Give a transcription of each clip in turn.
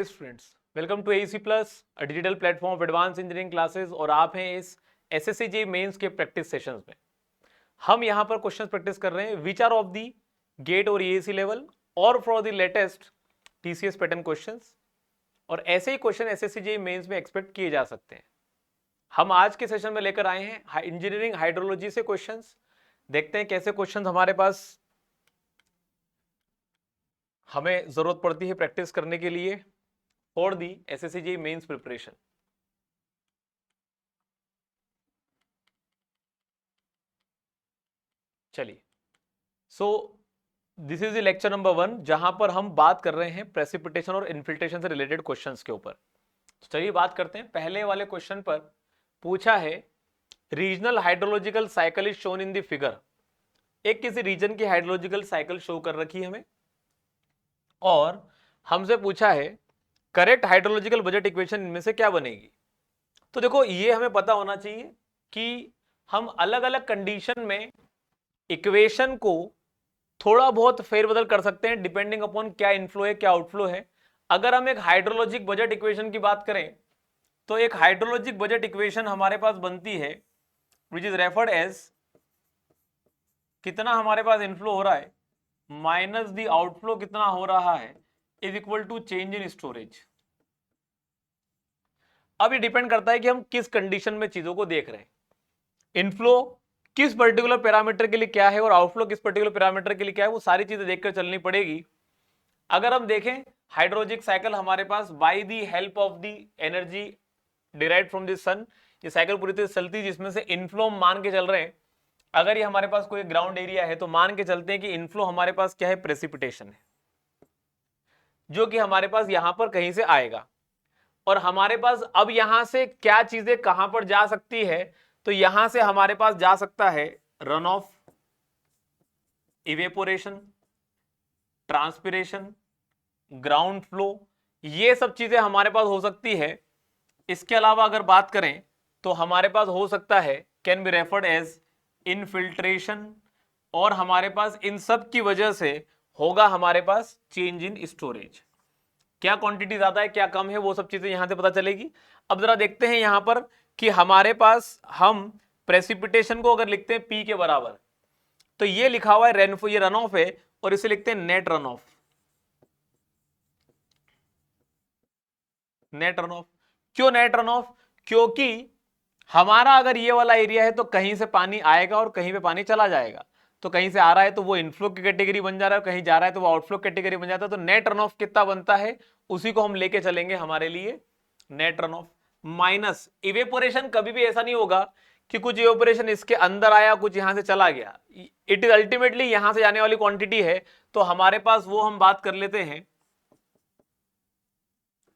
Students, welcome to AEC plus, a digital platform of advance engineering classes. और आप हैं इस एसएससी जेईई मेंस के प्रैक्टिस सेशंस में। हम यहां पर क्वेश्चंस प्रैक्टिस कर रहे हैं which are of the GATE और एईसी लेवल और for the latest TCS pattern questions. और ऐसे ही क्वेश्चन एसएससी जेईई मेंस में एक्सपेक्ट किए जा सकते हैं। हम आज के सेशन में लेकर आए हैं इंजीनियरिंग हाइड्रोलॉजी से क्वेश्चंस। देखते हैं कैसे क्वेश्चंस हमारे पास हमें जरूरत पड़ती है प्रैक्टिस करने के लिए for the SSC JEE mains preparation. चलिए, so this is the lecture number 1 जहां पर हम बात कर रहे हैं प्रेसिपिटेशन और इन्फिल्ट्रेशन से रिलेटेड क्वेश्चंस के ऊपर। तो चलिए बात करते हैं। पहले वाले क्वेश्चन पर पूछा है regional hydrological cycle is shown in the figure. एक किसी रीजन की हाइड्रोलॉजिकल साइकिल शो कर रखी है हमें और हमसे पूछा है करेक्ट हाइड्रोलॉजिकल बजट इक्वेशन इनमें से क्या बनेगी। तो देखो, ये हमें पता होना चाहिए कि हम अलग अलग कंडीशन में इक्वेशन को थोड़ा बहुत फेरबदल कर सकते हैं डिपेंडिंग अपॉन क्या इनफ्लो है क्या आउटफ्लो है। अगर हम एक हाइड्रोलॉजिक बजट इक्वेशन की बात करें तो एक हाइड्रोलॉजिक बजट इक्वेशन हमारे पास बनती है विच इज रेफर्ड एज कितना हमारे पास इनफ्लो हो रहा है माइनस द आउटफ्लो कितना हो रहा है is equal to change in storage. अब ये डिपेंड करता है कि हम किस कंडीशन में चीजों को देख रहे हैं। इनफ्लो किस पर्टिकुलर पैरामीटर के लिए क्या है और आउटफ्लो किस पर्टिकुलर पैरामीटर के लिए क्या है, वो सारी चीजें देखकर चलनी पड़ेगी। अगर हम देखें हाइड्रोलॉजिक साइकिल हमारे पास by the help of the energy derived from the sun, ये साइकिल पूरी तरह चलती है जिसमें से इनफ्लो मान के चल रहे हैं। अगर ये हमारे पास कोई ग्राउंड एरिया है तो मान के चलते हैं कि इनफ्लो हमारे पास क्या है, प्रेसिपिटेशन है, जो कि हमारे पास यहां पर कहीं से आएगा। और हमारे पास अब यहां से क्या चीजें कहां पर जा सकती है, तो यहां से हमारे पास जा सकता है run of, evaporation, transpiration, ground flow, ये सब चीजें हमारे पास हो सकती है। इसके अलावा अगर बात करें तो हमारे पास हो सकता है can be referred as infiltration, और हमारे पास इन सब की वजह से होगा हमारे पास चेंज इन स्टोरेज। क्या क्वांटिटी ज्यादा है क्या कम है वो सब चीजें यहां से पता चलेगी। अब जरा देखते हैं यहां पर कि हमारे पास हम प्रेसिपिटेशन को अगर लिखते हैं पी के बराबर, तो ये लिखा हुआ है ये रन ऑफ है और इसे लिखते हैं net run of. Net run of, क्यों नेट रन ऑफ? क्योंकि हमारा अगर ये वाला एरिया है तो कहीं से पानी आएगा और कहीं पे पानी चला जाएगा। तो कहीं से आ रहा है तो वो इनफ्लो की कैटेगरी बन जा रहा है, कहीं जा रहा है तो वो आउटफ्लो कैटेगरी बन जाता है। तो नेट रन ऑफ कितना बनता है उसी को हम लेके चलेंगे हमारे लिए net run of. Minus evaporation, कभी भी ऐसा नहीं होगा कि कुछ इवेपोरेशन इसके अंदर आया कुछ यहां से चला गया। इट इज अल्टीमेटली यहां से जाने वाली क्वांटिटी है, तो हमारे पास वो हम बात कर लेते हैं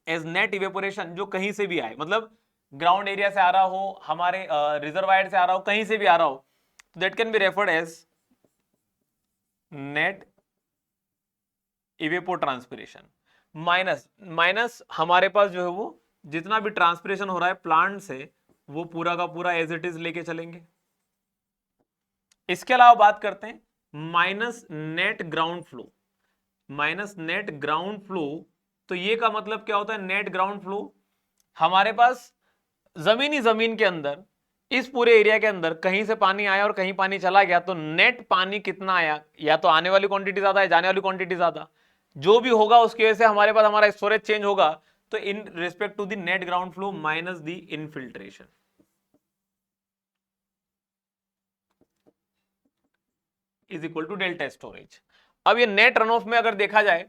एज नेट इवेपोरेशन, जो कहीं से भी आए, मतलब ग्राउंड एरिया से आ रहा हो, हमारे रिजर्वायर से आ रहा हो, कहीं से भी आ रहा हो, तो that can be referred as net evapotranspiration. Minus हमारे पास जो है वो जितना भी ट्रांसपिरेशन हो रहा है प्लांट से वो पूरा का पूरा एज इट इज लेके चलेंगे। इसके अलावा बात करते हैं minus net ground flow. Minus net ground flow, तो ये का मतलब क्या होता है? नेट ग्राउंड फ्लो हमारे पास जमीन के अंदर, इस पूरे एरिया के अंदर कहीं से पानी आया और कहीं पानी चला गया, तो नेट पानी कितना आया, या तो आने वाली क्वांटिटी ज्यादा है जाने वाली क्वांटिटी ज्यादा, जो भी होगा उसकी वजह से हमारे पास हमारा स्टोरेज चेंज होगा। तो in respect to the net ground flow minus the infiltration is equal to delta storage. अब ये नेट रन ऑफ में अगर देखा जाए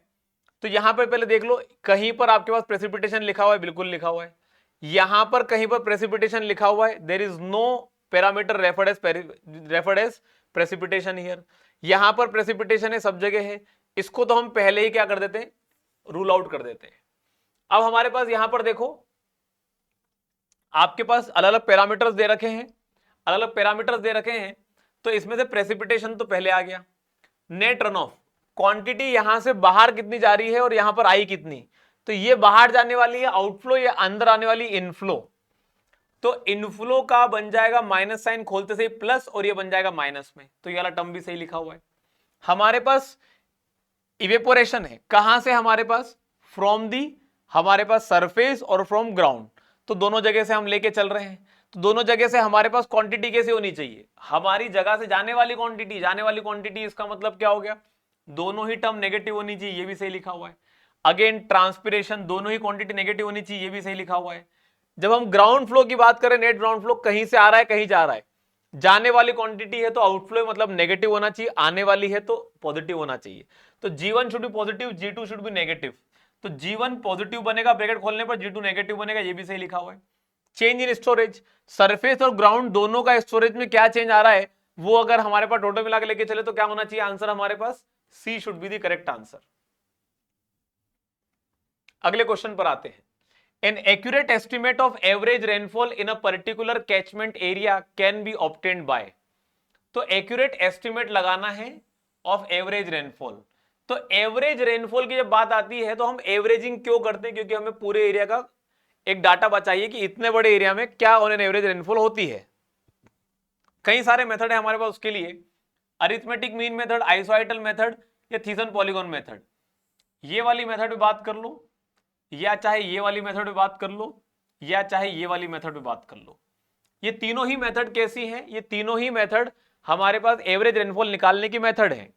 तो यहां पर पहले देख लो, कहीं पर आपके पास प्रेसिपिटेशन लिखा हुआ है, बिल्कुल लिखा हुआ है। यहां पर कहीं पर प्रेसिपिटेशन लिखा हुआ है, there is no parameter referred as precipitation here. यहां पर प्रेसिपिटेशन है, सब जगह है, इसको तो हम पहले ही क्या कर देते हैं, रूल आउट कर देते हैं। अब हमारे पास यहां पर देखो, आपके पास अलग अलग पैरामीटर्स दे रखे हैं, अलग अलग पैरामीटर्स दे रखे हैं, तो इसमें से प्रेसिपिटेशन तो पहले आ गया। नेट रन ऑफ, क्वांटिटी यहां से बाहर कितनी जा रही है और यहां पर आई कितनी, तो ये बाहर जाने वाली है आउटफ्लो, या अंदर आने वाली इनफ्लो। तो इनफ्लो का बन जाएगा माइनस साइन खोलते से प्लस, और ये बन जाएगा माइनस में, तो ये वाला टर्म भी सही लिखा हुआ है। हमारे पास इवेपोरेशन है, कहां से? हमारे पास फ्रॉम दी हमारे पास सरफेस और फ्रॉम ग्राउंड, तो दोनों जगह से हम लेके चल रहे हैं, तो दोनों जगह से हमारे पास क्वांटिटी कैसे होनी चाहिए, हमारी जगह से जाने वाली क्वांटिटी, इसका मतलब क्या हो गया, दोनों ही टर्म नेगेटिव होनी चाहिए, ये भी सही लिखा हुआ है। अगेन ट्रांसपिरेशन, दोनों ही क्वांटिटी नेगेटिव होनी चाहिए, ये भी सही लिखा हुआ है। जब हम ग्राउंड फ्लो की बात करें, नेट ग्राउंड फ्लो, कहीं से आ रहा है कहीं जा रहा है, जाने वाली क्वांटिटी है तो आउटफ्लो मतलब नेगेटिव होना चाहिए, आने वाली है तो पॉजिटिव होना चाहिए। तो G1 should be positive, G2 should be negative, तो G1 पॉजिटिव बनेगा ब्रैकेट खोलने पर, G2 नेगेटिव बनेगा, ये भी सही लिखा हुआ है। चेंज इन स्टोरेज, सरफेस और ग्राउंड दोनों का स्टोरेज में क्या चेंज आ रहा है, वो अगर हमारे पास टोटल मिला के लेके चले तो क्या होना चाहिए आंसर हमारे पास, C should be the correct answer. अगले क्वेश्चन पर आते हैं। An accurate estimate of average rainfall in a particular catchment area can be obtained by, तो accurate estimate लगाना है of average rainfall। तो एवरेज रेनफॉल की जब बात आती है तो हम एवरेजिंग क्यों करते हैं, क्योंकि हमें पूरे एरिया का एक डाटा चाहिए कि इतने बड़े एरिया में क्या ऑन एन एवरेज रेनफॉल होती है। कई सारे मेथड है हमारे पास उसके लिए, अरिथमेटिक मीन मेथड, आइसोआइटल मेथड या थीसन पॉलीगॉन मेथड। ये वाली मेथड पे बात कर लो, या चाहे ये वाली मेथड पे बात कर लो, या चाहे ये वाली मेथड पे बात कर लो। ये तीनों ही मेथड कैसी हैं, ये तीनों ही मेथड हमारे पास एवरेज रेनफॉल निकालने की मेथड है।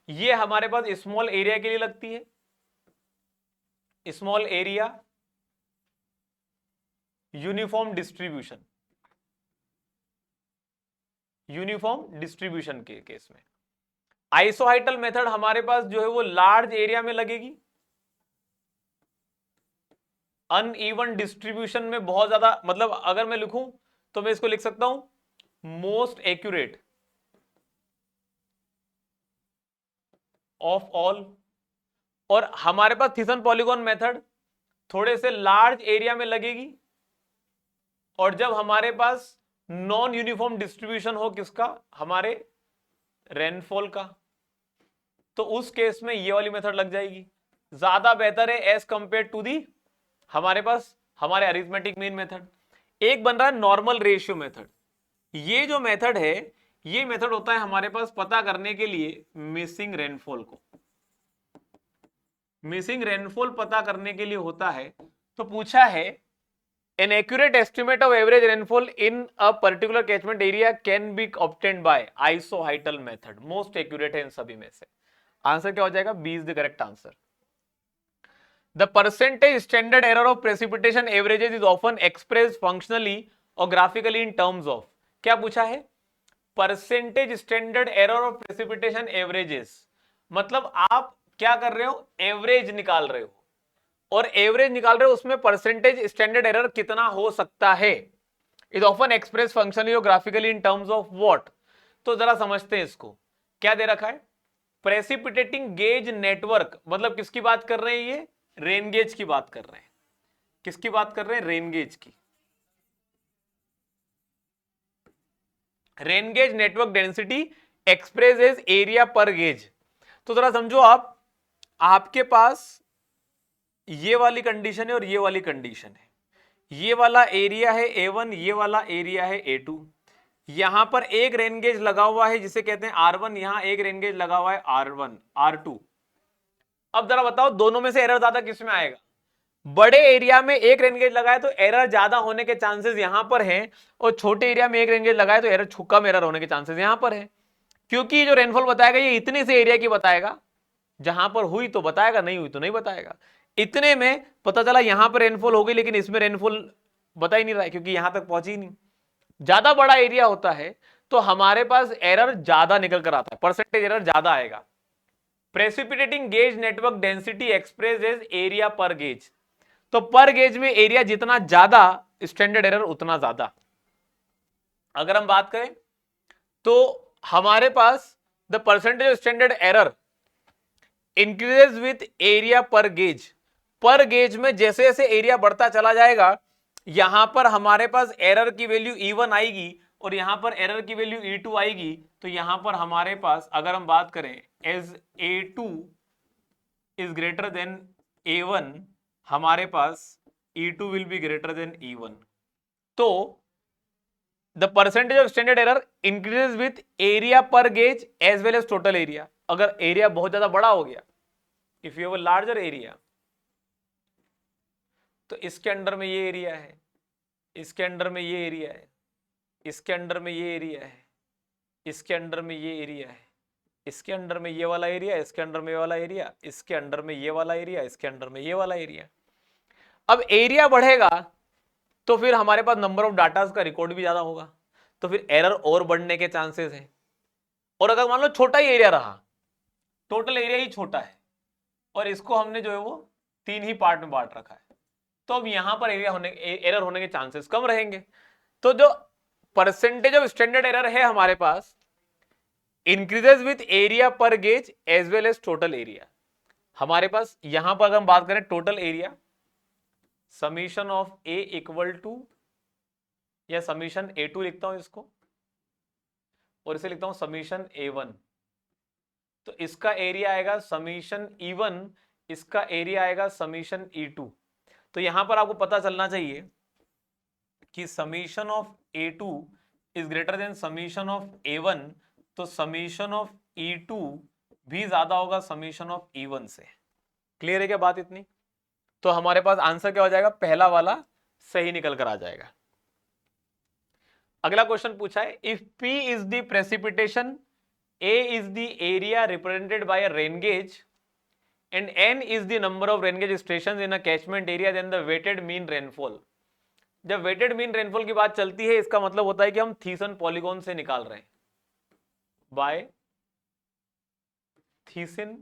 ये हमारे पास स्मॉल एरिया के लिए लगती है, small area uniform distribution, uniform distribution के केस में। आइसोहाइटल मेथड हमारे पास जो है वो लार्ज एरिया में लगेगी, अनइवन डिस्ट्रीब्यूशन में बहुत ज्यादा, मतलब अगर मैं लिखूं तो मैं इसको लिख सकता हूं मोस्ट एक्यूरेट ऑफ ऑल। और हमारे पास थीसन पॉलीगॉन मेथड थोड़े से लार्ज एरिया में लगेगी, और जब हमारे पास नॉन यूनिफॉर्म डिस्ट्रीब्यूशन हो किसका, हमारे रेनफॉल का, तो उस केस में ये वाली मेथड लग जाएगी, ज्यादा बेहतर है एज कंपेयर टू दी हमारे पास हमारे अरिथमेटिक मीन मेथड। एक बन रहा है नॉर्मल रेशियो मेथड। ये जो मेथड है, ये मेथड होता है हमारे पास पता करने के लिए मिसिंग रेनफॉल को, मिसिंग रेनफॉल पता करने के लिए होता है। तो पूछा है an accurate estimate of average rainfall in a particular catchment area can be obtained by isoheital method, most accurate है इन सभी में से। आंसर क्या हो जाएगा, B is the correct answer. The percentage standard error of precipitation averages is often expressed functionally or graphically in terms of, क्या पूछा है, percentage standard error of precipitation averages, मतलब आप क्या कर रहे हो, एवरेज निकाल रहे हो, और एवरेज निकाल रहे हो उसमें परसेंटेज स्टैंडर्ड एरर कितना हो सकता है, इज ऑफन एक्सप्रेस फंक्शनली और graphically in terms of what. तो जरा समझते हैं इसको, क्या दे रखा है, प्रेसिपिटेटिंग गेज नेटवर्क, मतलब किसकी बात कर रहे हैं, ये रेन गेज की बात कर रहे हैं, किसकी बात कर रहे हैं, रेन गेज की। Rain gauge network density express as area per gauge. तो जरा समझो आप, आपके पास ये वाली कंडीशन है और ये वाली कंडीशन है, ये वाला एरिया है A1, ये वाला एरिया है A2, यहां पर एक रेन गेज लगा हुआ है जिसे कहते हैं R1, यहां एक रेन गेज लगा हुआ है R1 R2। अब जरा बताओ दोनों में से एरर ज्यादा किस में आएगा, बड़े एरिया में एक रेन गेज लगाए तो एरर ज्यादा होने के चांसेस यहां पर हैं, और छोटे एरिया में एक रेन गेज लगाए तो एरर कम एरर होने के चांसेस यहां पर है, क्योंकि जो रेनफॉल बताएगा ये इतने से एरिया की बताएगा, जहां पर हुई तो बताएगा, नहीं हुई तो नहीं बताएगा। इतने में पता चला यहां पर रेनफॉल हो गई लेकिन इसमें रेनफॉल बता ही नहीं रहा है क्योंकि यहां तक पहुंची ही नहीं। ज्यादा बड़ा एरिया होता है तो हमारे पास एरर ज्यादा निकल कर आता है, परसेंटेज एरर ज्यादा आएगा। Precipitating gauge network density express as area per gauge, तो पर गेज में एरिया जितना ज्यादा स्टैंडर्ड एरर उतना ज्यादा। अगर हम बात करें तो हमारे पास the percentage of standard error increases with area per gauge में जैसे जैसे एरिया बढ़ता चला जाएगा, यहां पर हमारे पास एरर की वैल्यू E1 आएगी और यहां पर एरर की वैल्यू E2 आएगी। तो यहां पर हमारे पास अगर हम बात करें as A2 is greater than A1, हमारे पास E2 will be greater than E1। तो the percentage of standard error increases with area per gauge as well as total area. अगर एरिया बहुत ज्यादा बड़ा हो गया, if you have a larger area, तो इसके अंडर में ये एरिया है, इसके अंडर में ये एरिया है, इसके अंडर में ये एरिया है, इसके अंडर में ये एरिया है, इसके अंडर में ये वाला एरिया, इसके अंडर में ये वाला एरिया, इसके अंडर में ये वाला एरिया, इसके अंडर में ये वाला एरिया। अब एरिया बढ़ेगा तो फिर हमारे पास नंबर ऑफ डाटाज का रिकॉर्ड भी ज्यादा होगा, तो फिर एरर और बढ़ने के चांसेस हैं। और अगर मान लो छोटा ही एरिया रहा, टोटल एरिया ही छोटा है और इसको हमने जो है वो 3 ही पार्ट में बांट रखा है, तो अब यहां पर एरर होने के चांसेस कम रहेंगे। तो जो परसेंटेज ऑफ स्टैंडर्ड एरर है हमारे पास increases with area per gauge as well as total area. हमारे पास यहां पर अगर हम बात करें total area, summation of A equal to, या समीशन A2 लिखता हूं इसको, और इसे लिखता हूं समीशन A1, तो इसका एरिया आएगा समीशन E1, इसका एरिया आएगा समीशन E2। तो यहां पर आपको पता चलना चाहिए कि summation of A2 is greater than summation of A1, तो समीशन ऑफ E2 भी ज्यादा होगा समीशन ऑफ E1 से। क्लियर है क्या बात इतनी? तो हमारे पास आंसर क्या हो जाएगा, पहला वाला सही निकल कर आ जाएगा। अगला क्वेश्चन पूछा है, if P is the precipitation, A is the area represented by a rain gauge and n is the number of rain gauge stations in a catchment area, then the weighted mean rainfall। जब weighted mean rainfall की बात चलती है, इसका मतलब होता है कि हम थीसन पॉलीगॉन से निकाल रहे हैं, बाय थीसिन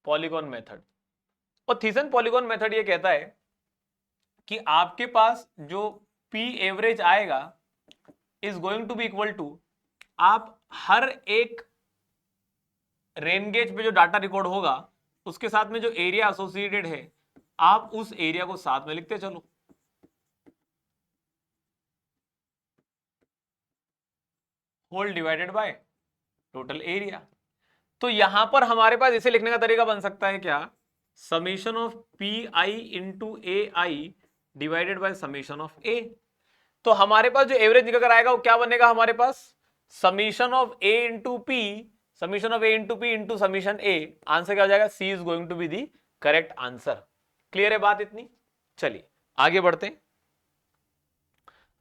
पॉलीगॉन मेथड। और थीसन पॉलीगॉन मेथड ये कहता है कि आपके पास जो P एवरेज आएगा is going to be equal to, आप हर एक रेन गेज पे जो डाटा रिकॉर्ड होगा उसके साथ में जो एरिया एसोसिएटेड है, आप उस एरिया को साथ में लिखते चलो। Whole divided by total area. तो यहां पर हमारे पास इसे लिखने का तरीका बन सकता है क्या, summation of P I into A I divided by summation of A. तो हमारे पास जो एवरेज निकल कर आएगा वो क्या बनेगा हमारे पास, summation of A into P, summation of A into P into summation A. Answer क्या हो जाएगा, C is going to be the correct answer. Clear है बात इतनी? चलिए आगे बढ़ते हैं।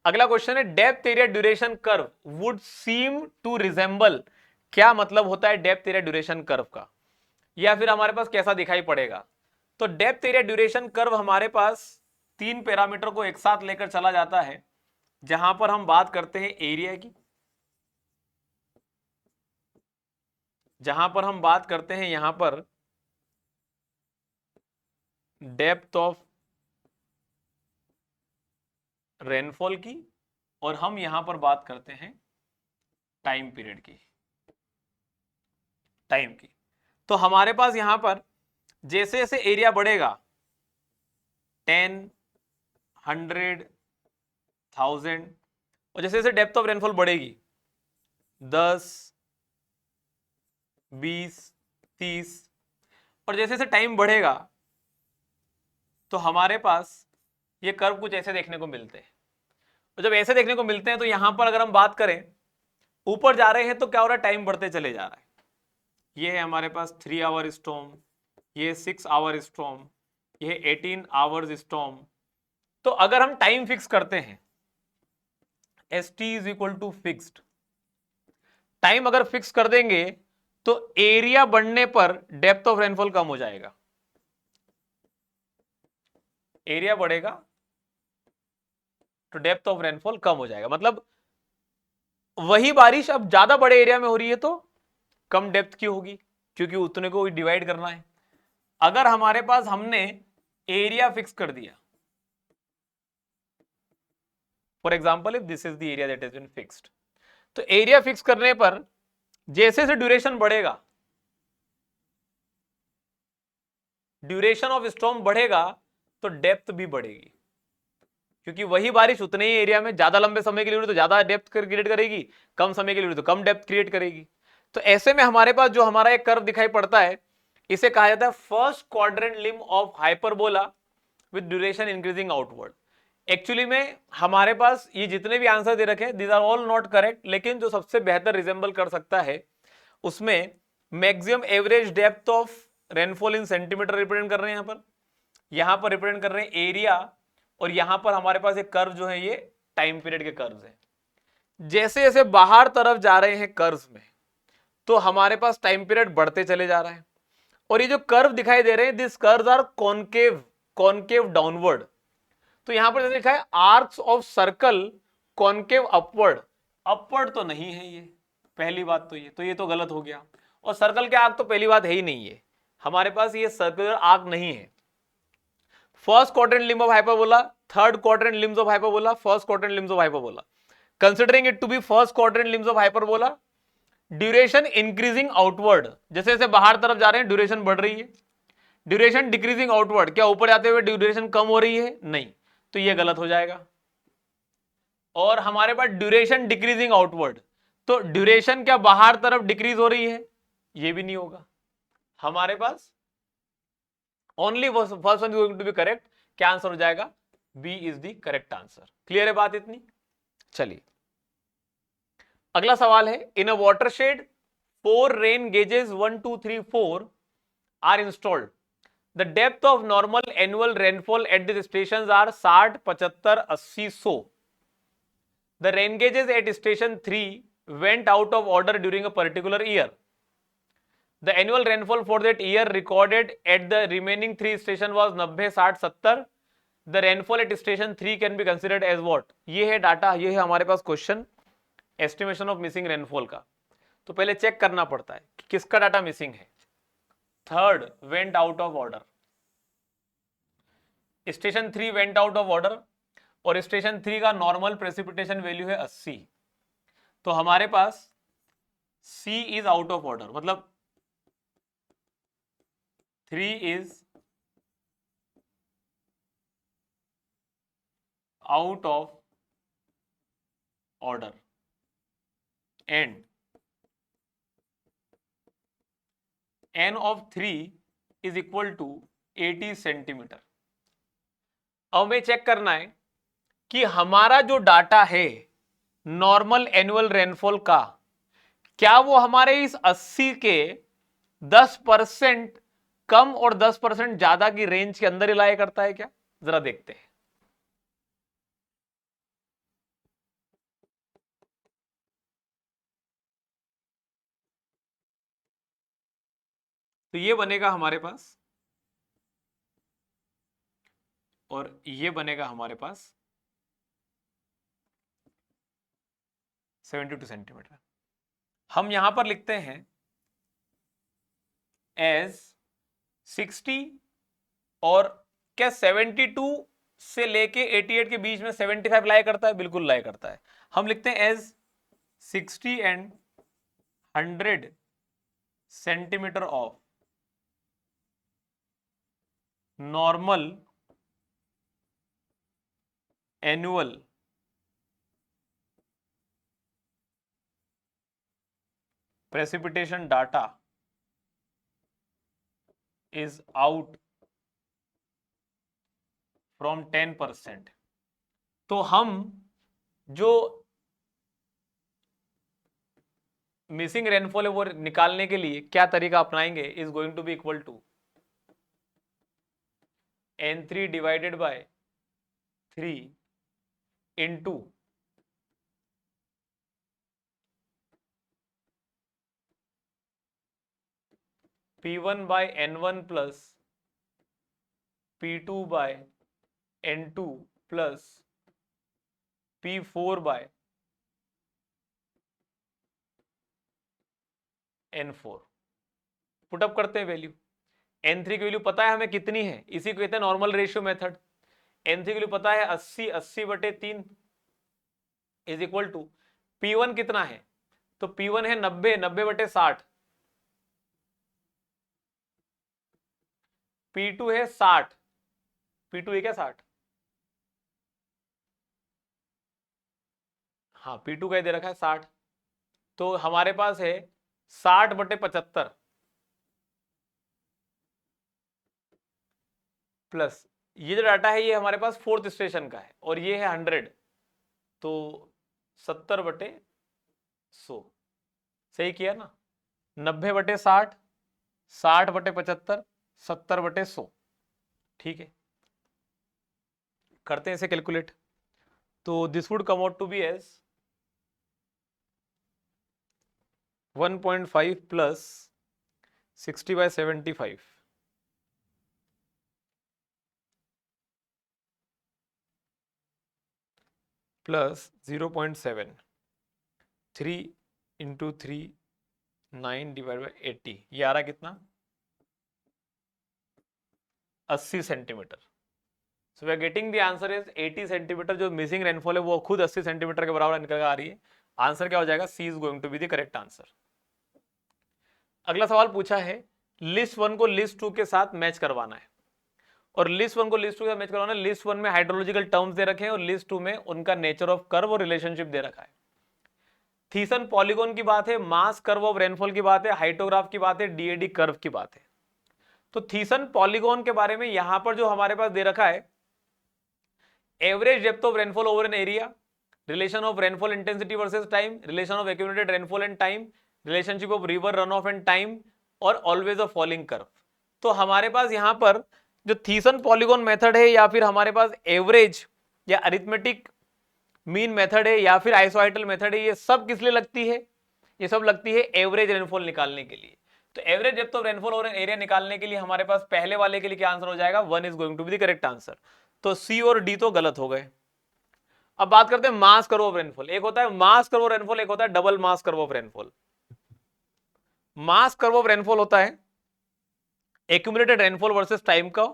अगला क्वेश्चन है, depth area duration curve would seem to resemble. क्या मतलब होता है डेप्थ एरिया ड्यूरेशन कर्व का, या फिर हमारे पास कैसा दिखाई पड़ेगा? तो डेप्थ एरिया ड्यूरेशन कर्व हमारे पास 3 पैरामीटर को एक साथ लेकर चला जाता है, जहां पर हम बात करते हैं एरिया की, जहां पर हम बात करते हैं यहां पर डेप्थ ऑफ रेनफॉल की, और हम यहां पर बात करते हैं टाइम पीरियड की, टाइम की। तो हमारे पास यहां पर जैसे जैसे एरिया बढ़ेगा 10, 100, 1000, और जैसे जैसे डेप्थ ऑफ रेनफॉल बढ़ेगी 10, 20, 30, और जैसे जैसे टाइम बढ़ेगा तो हमारे पास ये कर्व कुछ ऐसे देखने को मिलते हैं। और जब ऐसे देखने को मिलते हैं तो यहां पर अगर हम बात करें ऊपर जा रहे हैं तो क्या हो रहा है, टाइम बढ़ते चले जा रहा है। ये है हमारे पास 3 आवर स्टॉर्म, ये 6 आवर स्टॉर्म, ये 18 आवर्स स्टॉर्म। तो अगर हम टाइम फिक्स करते हैं ST is equal to fixed, time अगर फिक्स कर देंगे तो एरिया बढ़ने पर डेप्थ ऑफ रेनफॉल कम हो जाएगा। एरिया बढ़ेगा तो डेप्थ ऑफ रेनफॉल कम हो जाएगा, मतलब वही बारिश अब ज्यादा बड़े एरिया में हो रही है तो कम डेप्थ की होगी, क्योंकि उतने को डिवाइड करना है। अगर हमारे पास हमने एरिया फिक्स कर दिया, for example if this is the area that is been fixed, तो एरिया फिक्स करने पर जैसे से ड्यूरेशन बढ़ेगा, ड्यूरेशन ऑफ स्टॉर्म बढ़ेगा तो डेप्थ भी बढ़ेगी, क्योंकि वही बारिश उतने ही एरिया में ज्यादा लंबे समय के लिए तो ज्यादा डेप्थ क्रिएट करेगी, कम समय के लिए तो कम डेप्थ क्रिएट करेगी। तो ऐसे में हमारे पास जो हमारा एक कर्व दिखाई पड़ता है इसे कहा जाता है first quadrant limb of hyperbola with duration increasing outward. Actually में हमारे पास ये जितने भी आंसर दे रखे these are all not correct, लेकिन जो सबसे बेहतर रिजेंबल कर सकता है उसमें maximum average depth of rainfall in centimetre represent कर रहे हैं, यहां पर रिप्रेजेंट कर रहे हैं एरिया, और यहां पर हमारे पास एक कर्व जो है ये टाइम पीरियड के कर्व्स हैं। जैसे जैसे बाहर तरफ जा रहे हैं कर्व्स में, तो हमारे पास टाइम पीरियड बढ़ते चले जा रहा है। और ये जो कर्व दिखाई दे रहे हैं, this curves are concave, concave downward. तो यहां पर जैसे लिखा है arcs of circle concave upward, upward तो नहीं है ये, पहली बात तो ये तो गलत हो गया। और सर्कल के आर्क तो पहली बात है ही नहीं है, हमारे पास ये सर्कुलर आर्क नहीं है। First quadrant limb of hyperbola, third quadrant limbs of hyperbola, first quadrant limbs of hyperbola. Considering it to be first quadrant limbs of hyperbola, duration increasing outward, जैसे जैसे बाहर तरफ जा रहे हैं ड्यूरेशन बढ़ रही है। ड्यूरेशन डिक्रीजिंग आउटवर्ड, क्या ऊपर जाते हुए ड्यूरेशन कम हो रही है? नहीं, तो ये गलत हो जाएगा। और हमारे पास ड्यूरेशन डिक्रीजिंग आउटवर्ड, तो ड्यूरेशन क्या बाहर तरफ डिक्रीज हो रही है? ये भी नहीं होगा हमारे पास। Only first one is going to be correct. क्या आंसर हो जाएगा? B is the correct answer. Clear है बात इतनी? चलिए अगला सवाल है, in a watershed 4 rain gauges 1 2 3 4 are installed, the depth of normal annual rainfall at this station are 60 75 80 100। The rain gauges at station 3 went out of order during a particular year. The annual rainfall for that year recorded at the remaining 3 station was 90 60 70. The rainfall at station 3 can be considered as what? ये है data, ये है हमारे पास question estimation of missing rainfall का। तो पहले check करना पड़ता है कि किसका डाटा मिसिंग है। Third went out of order, station 3 went out of order, और स्टेशन 3 का नॉर्मल प्रेसिपिटेशन वैल्यू है 80। तो हमारे पास C is out of order, मतलब 3 is out of order and n of 3 is equal to 80 centimetre. अब हमें चेक करना है कि हमारा जो डाटा है नॉर्मल एनुअल रेनफॉल का, क्या वो हमारे इस 80 के 10% कम और 10% ज्यादा की रेंज के अंदर ही लाया करता है क्या? जरा देखते हैं। तो ये बनेगा हमारे पास, और ये बनेगा हमारे पास 72 सेंटीमीटर। हम यहां पर लिखते हैं एज 60, और क्या 72 से लेके 88 के बीच में 75 लाया करता है? बिल्कुल लाया करता है। हम लिखते हैं as 60 and 100 centimetre of normal annual precipitation data is out from 10%। तो हम जो मिसिंग रेनफॉल है वो निकालने के लिए क्या तरीका अपनाएंगे? Is going to be equal to N3 divided by 3 into P1 by N1 plus P2 by N2 plus P4 by N4। Put up करते हैं वैल्यू। N3 की वैल्यू पता है हमें कितनी है, इसी को कहते हैं नॉर्मल रेशियो मेथड। N3 की वैल्यू पता है 80/3 इज इक्वल टू P1 कितना है? तो P1 है 90/60, P2 है 60, P2 है क्या 60? हाँ P2 का दे रखा है 60, तो हमारे पास है 60/75 प्लस ये जो डाटा है ये हमारे पास 4th स्टेशन का है, और ये है 100, तो 70/100। सही किया ना? 90/60, 60/75, 70/100। ठीक है, करते हैं इसे कैलकुलेट। तो this would come out to be as 1.5 plus 60/75 plus 0.7, 3 into 3, 9 divide by 80, ये आ रहा कितना? 80 centimetre. So we are getting the answer is 80 centimetre. जो मिसिंग रेनफॉल है वो खुद 80 सेंटीमीटर के बराबर निकल आ रही है। आंसर क्या हो जाएगा? C is going to be the correct answer. अगला सवाल पूछा है, लिस्ट 1 को लिस्ट 2 के साथ मैच करवाना है, और लिस्ट 1 को लिस्ट 2 के साथ मैच करवाना है। लिस्ट 1 में हाइड्रोलॉजिकल टर्म्स दे रखे हैं और लिस्ट 2 में उनका नेचर ऑफ कर्व और रिलेशनशिप दे रखा है। थीसन पॉलीगॉन की बात है, मास कर्व ऑफ रेनफॉल की बात है, हाइटोग्राफ की बात है, डीएडी कर्व की बात है। तो थीसन पॉलीगॉन के बारे में यहां पर जो हमारे पास दे रखा है, average depth of rainfall over an area, relation of rainfall intensity versus time, relation of accumulated rainfall and time, relationship of river runoff and time, और ऑलवेज अ फॉलिंग कर्व। तो हमारे पास यहां पर जो थीसन पॉलीगॉन मेथड है, या फिर हमारे पास एवरेज या अरिथमेटिक मीन मेथड है, या फिर आइसोहाइटल मेथड है, ये सब किस लिए लगती है? ये सब लगती है एवरेज रेनफॉल निकालने के लिए। तो एवरेज डेप्थ ऑफ रेनफॉल और एरिया निकालने के लिए हमारे पास पहले वाले के लिए क्या आंसर हो जाएगा? 1 is going to be the correct answer. तो सी और डी तो गलत हो गए। अब बात करते हैं मास कर्व ऑफ रेनफॉल। एक होता है मास कर्व ऑफ रेनफॉल, एक होता है double mass curve of rainfall. Mass curve of rainfall होता है एक्यूमुलेटेड रेनफॉल वर्सेस टाइम का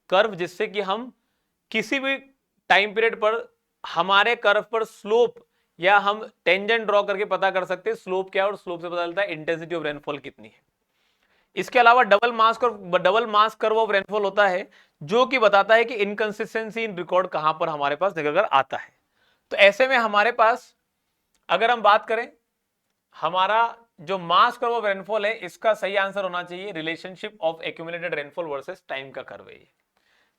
कर्व, जिससे कि हम किसी भी टाइम पीरियड पर हमारे कर्व पर स्लोप या हम टेंजेंट ड्रॉ करके पता कर सकते हैं स्लोप क्या है, और स्लोप से पता चलता है इंटेंसिटी ऑफ रेनफॉल कितनी है। इसके अलावा double mass curve of rainfall होता है, जो कि बताता है कि इनकंसिस्टेंसी इन रिकॉर्ड कहां पर हमारे पास निकल कर आता है। तो ऐसे में हमारे पास अगर हम बात करें, हमारा जो मास कर्व ऑफ रेनफॉल है, इसका सही आंसर होना चाहिए relationship of accumulated rainfall versus time का कर्व है।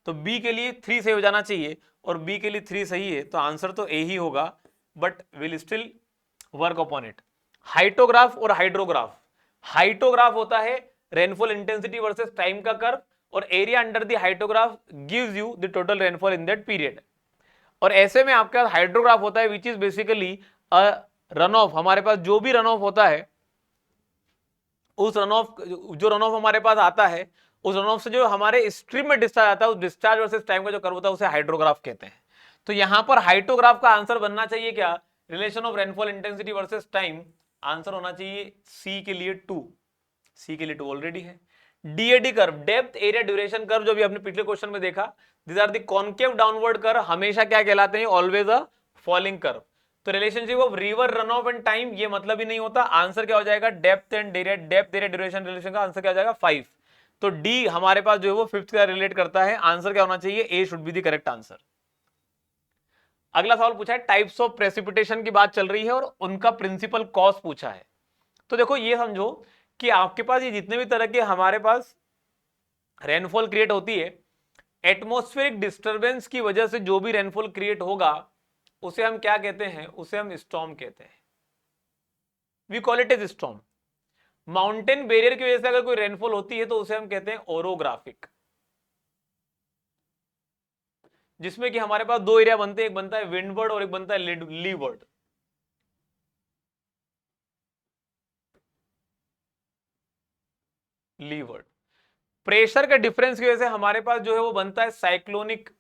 तो बी के लिए 3 सही हो जाना चाहिए, और बी के लिए 3 सही है, तो आंसर तो ए ही होगा, but will still work upon it. Hyetograph और हाइड्रोग्राफ। हाइटोग्राफ होता है रेनफॉल इंटेंसिटी वर्सेस टाइम का कर्व, और area under the hyetograph gives you the total rainfall in that period. और ऐसे में आपके पास हाइड्रोग्राफ होता है which is basically a run of. हमारे पास जो भी रन ऑफ होता है, उस रन ऑफ, जो रन ऑफ हमारे पास आता है, उस रन ऑफ से जो हमारे स्ट्रीम में डिस्चार्ज आता है, उस डिस्चार्ज वर्सेस टाइम का जो कर्व होता है, उसे हाइड्रोग्राफ कहते हैं। तो यहां पर हाइटोग्राफ का आंसर बनना चाहिए क्या? Relation of rainfall intensity versus time. Answer होना चाहिए सी के लिए 2। सी के लिए 2 ऑलरेडी है। DAD curve, depth area duration curve, जो भी आपने पिछले क्वेश्चन में देखा, this are the concave downward curve, हमेशा क्या कहलाते हैं? Always a falling curve. तो relationship of river runoff and time, ये मतलब ही नहीं होता। आंसर क्या हो जाएगा? Depth and area, depth area duration relation का आंसर क्या हो जाएगा? 5। तो डी हमारे पास जो है वो 5th का रिलेट करता है। आंसर क्या होना चाहिए? A should be the correct answer. अगला सवाल पूछा है, टाइप्स ऑफ प्रेसिपिटेशन की बात चल रही है और उनका प्रिंसिपल कॉज पूछा है। तो देखो ये समझो कि आपके पास ये जितने भी तरह के हमारे पास रेनफॉल क्रिएट होती है, एटमॉस्फेरिक डिस्टरबेंस की वजह से जो भी रेनफॉल क्रिएट होगा, उसे हम क्या कहते हैं? उसे हम स्टॉर्म कहते हैं। We call it as storm. Mountain barrier की वजह से अगर कोई रेनफॉल होती है, तो उसे हम कहते हैं ओरोग्राफिक, जिसमें कि हमारे पास 2 एरिया बनते हैं, एक बनता है विंडवर्ड और एक बनता है लीवर्ड। लीवर्ड प्रेशर के डिफरेंस की वजह से हमारे पास जो है वो बनता है साइक्लोनिक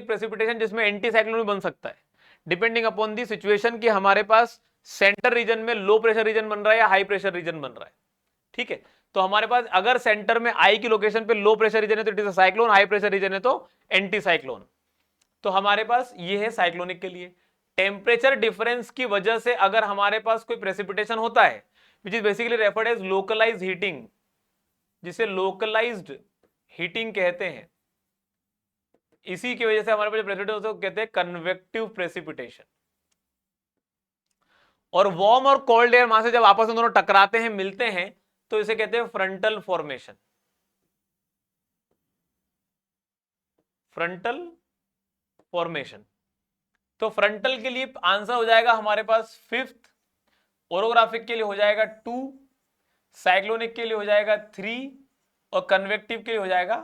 प्रेसिपिटेशन, जिसमें एंटी साइक्लोन भी बन सकता है, डिपेंडिंग अपॉन दी सिचुएशन कि हमारे पास सेंटर रीजन में लो प्रेशर रीजन बन रहा है या हाई प्रेशर रीजन बन रहा है। ठीक है, तो हमारे पास अगर सेंटर में आई की लोकेशन पे लो प्रेशर रीजन है तो it is a cyclone, high pressure region है तो एंटी साइक्लोन। तो हमारे पास ये है साइक्लोनिक के लिए। टेम्परेचर डिफरेंस की वजह से अगर हमारे पास कोई प्रेसिपिटेशन होता है, which is basically referred as localised heating, जिसे लोकलाइज्ड हीटिंग कहते हैं, इसी की वजह से हमारे पास जो प्रेसिपिटेशन होता है कहते हैं कन्वेक्टिव प्रेसिपिटेशन। और वार्म और कोल्ड एयर मास से जब आपस में दोनों टकराते हैं, मिलते हैं, तो इसे कहते हैं फ्रंटल फॉर्मेशन। Frontal formation. तो फ्रंटल के लिए आंसर हो जाएगा हमारे पास 5th, ओरोग्राफिक के लिए हो जाएगा 2, साइक्लोनिक के लिए हो जाएगा 3 और कन्वेक्टिव के लिए हो जाएगा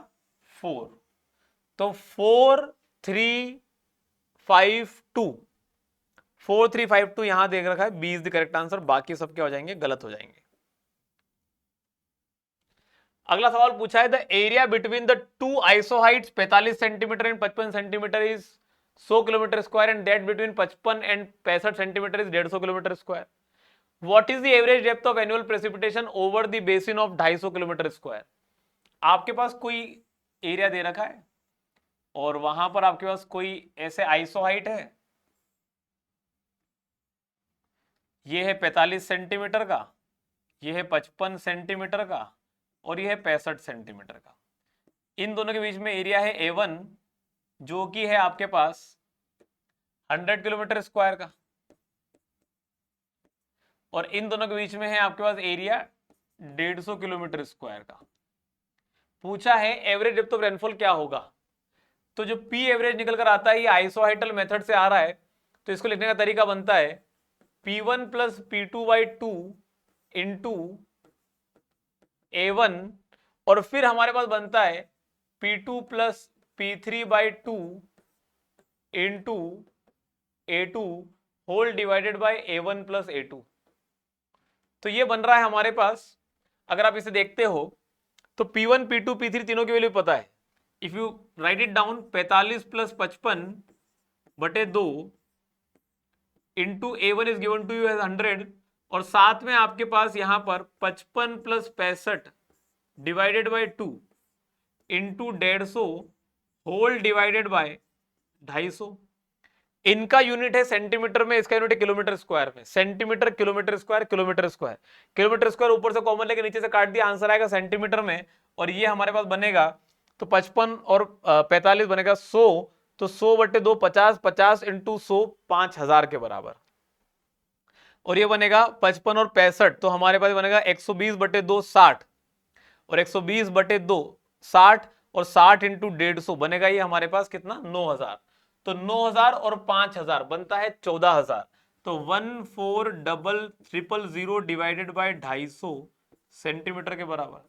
4। तो 4 3 5 2, 4 3 5 2 यहां देख रखा है, B is the correct answer. बाकी सब क्या हो जाएंगे, गलत हो जाएंगे। अगला सवाल पूछा है the area between the two isohyets 45 centimetre and 55 centimetre is 100 kilometre square and that between 55 and 65 centimetre is 150 kilometre square. What is the average depth of annual precipitation over the basin of 250 kilometre square. आपके पास कोई area दे रखा है और वहां पर आपके पास कोई ऐसे आइसोहाइट है, ये है 45 सेंटीमीटर का, ये है 55 सेंटीमीटर का और ये है 65 सेंटीमीटर का। इन दोनों के बीच में एरिया है A1 जो कि है आपके पास 100 किलोमीटर स्क्वायर का, और इन दोनों के बीच में है आपके पास एरिया 150 किलोमीटर स्क्वायर का। पूछा है एवरेज डेप्थ ऑफ रेनफॉल क्या होगा। तो जो पी एवरेज निकल कर आता है ये आइसोहाइटल मेथड से आ रहा है, तो इसको लिखने का तरीका बनता है P1 plus P2/2 into A1 और फिर हमारे पास बनता है P2 plus P3/2 into A2 whole divided by A1 plus A2। तो ये बन रहा है हमारे पास, अगर आप इसे देखते हो तो P1 P2 P3 तीनों की वैल्यू पता है। If you write it down 45 plus 55/2 into A1 is given to you as 100 और साथ में आपके पास यहां पर 55 plus 65 divided by 2 into 150 whole divided by 250। इनका यूनिट है सेंटीमीटर में, इसका यूनिट है किलोमीटर स्क्वायर में। Centimetre kilometre square kilometre square, kilometre square ऊपर से कॉमन लेके नीचे से काट दिया, आंसर आएगा सेंटीमीटर में। और ये हमारे पास बनेगा तो 55 और 45 बनेगा 100, तो 100/2 50, 50 इंटू 100 5000 के बराबर। और ये बनेगा 55 और 65, तो हमारे पास बनेगा 120/2 60 और 120/2 60 और 60 इंटू 150 बनेगा ये हमारे पास कितना 9000। तो 9000 और 5000 बनता है 14000। तो 14000 डिवाइडेड बाय 250 सेंटीमीटर के बराबर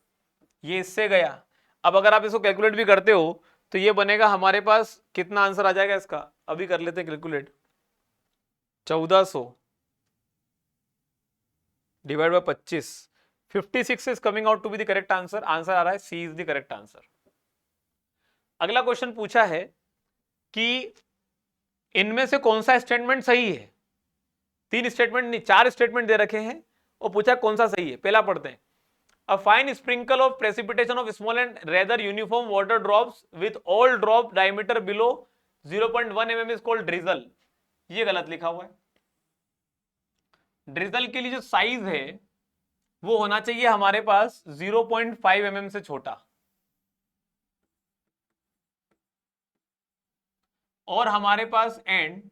ये इससे गया। अब अगर आप इसको कैलकुलेट भी करते हो तो ये बनेगा हमारे पास कितना आंसर आ जाएगा इसका, अभी कर लेते हैं calculate. 1400 divide by 25, 56 is coming out to be the correct answer. Answer आ रहा है C is the correct answer. अगला क्वेश्चन पूछा है कि इनमें से कौन सा स्टेटमेंट सही है। 3 स्टेटमेंट नहीं 4 स्टेटमेंट दे रखे हैं और पूछा कौन सा सही है। पहला पढ़ते हैं, a fine sprinkle of precipitation of small and rather uniform water drops with all drop diameter below 0.1 mm is called drizzle. ये गलत लिखा हुआ है। ड्रिजल के लिए जो साइज है वो होना चाहिए हमारे पास 0.5 mm से छोटा, और हमारे पास and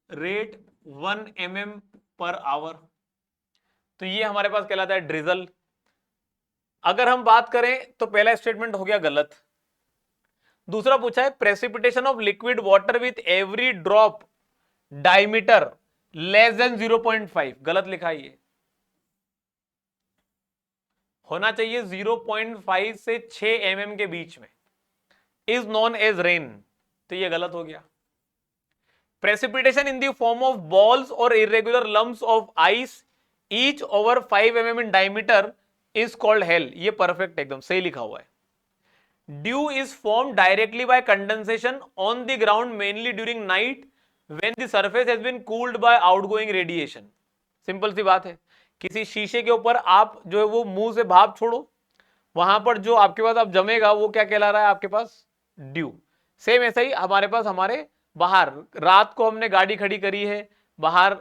rate 1 mm per hour. तो ये हमारे पास कहलाता है ड्रिजल। अगर हम बात करें तो पहला स्टेटमेंट हो गया गलत। दूसरा पूछा है precipitation of liquid water with every drop diameter less than 0.5, गलत लिखा है। ये होना चाहिए 0.5 से 6 mm के बीच में, इज नॉन एज रेन, तो ये गलत हो गया। Precipitation in the form of balls और irregular lumps of ice each over 5 mm in diameter is called hail, ये परफेक्ट एकदम सही लिखा हुआ है। Dew is form directly by condensation on the ground mainly during night when the surface has been cooled by outgoing radiation. Simple सी बात है, किसी शीशे के ऊपर आप जो है वो मुंह से भाप छोड़ो, वहां पर जो आपके पास अब जमेगा वो क्या कहला रहा है आपके पास, ड्यू। सेम ऐसा ही हमारे पास हमारे बाहर रात को हमने गाड़ी खड़ी करी है, बाहर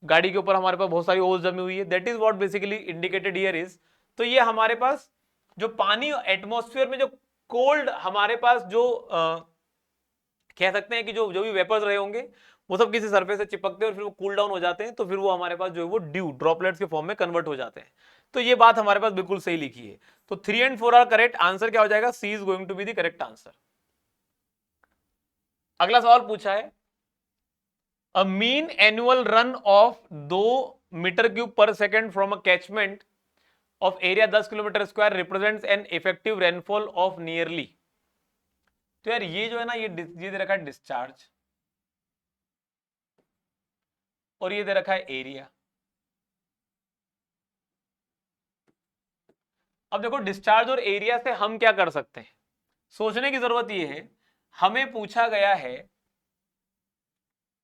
गाड़ी के ऊपर हमारे पास बहुत सारी ओस जमी हुई है, that is what basically indicated here is. तो ये हमारे पास जो पानी एटमॉस्फेयर में जो कोल्ड हमारे पास जो कह सकते हैं कि जो भी वेपर्स रहे होंगे वो सब किसी सरफेस से चिपकते हैं और फिर वो कूल डाउन हो जाते हैं, तो फिर वो हमारे पास जो है वो ड्यू ड्रॉपलेट्स के फॉर्म में कन्वर्ट हो जाते हैं। तो ये बात हमारे पास बिल्कुल सही लिखी है। तो 3 and 4 आर करेक्ट, आंसर क्या हो जाएगा, C is going to be the correct answer. अगला सवाल पूछा है, a mean annual runoff 2 metre cube per second from a catchment of area 10 kilometre square represents an effective rainfall of nearly. तो यार ये जो है ना, ये दे रखा है डिस्चार्ज और ये दे रखा है एरिया। अब देखो डिस्चार्ज और एरिया से हम क्या कर सकते हैं, सोचने की जरूरत ये है। हमें पूछा गया है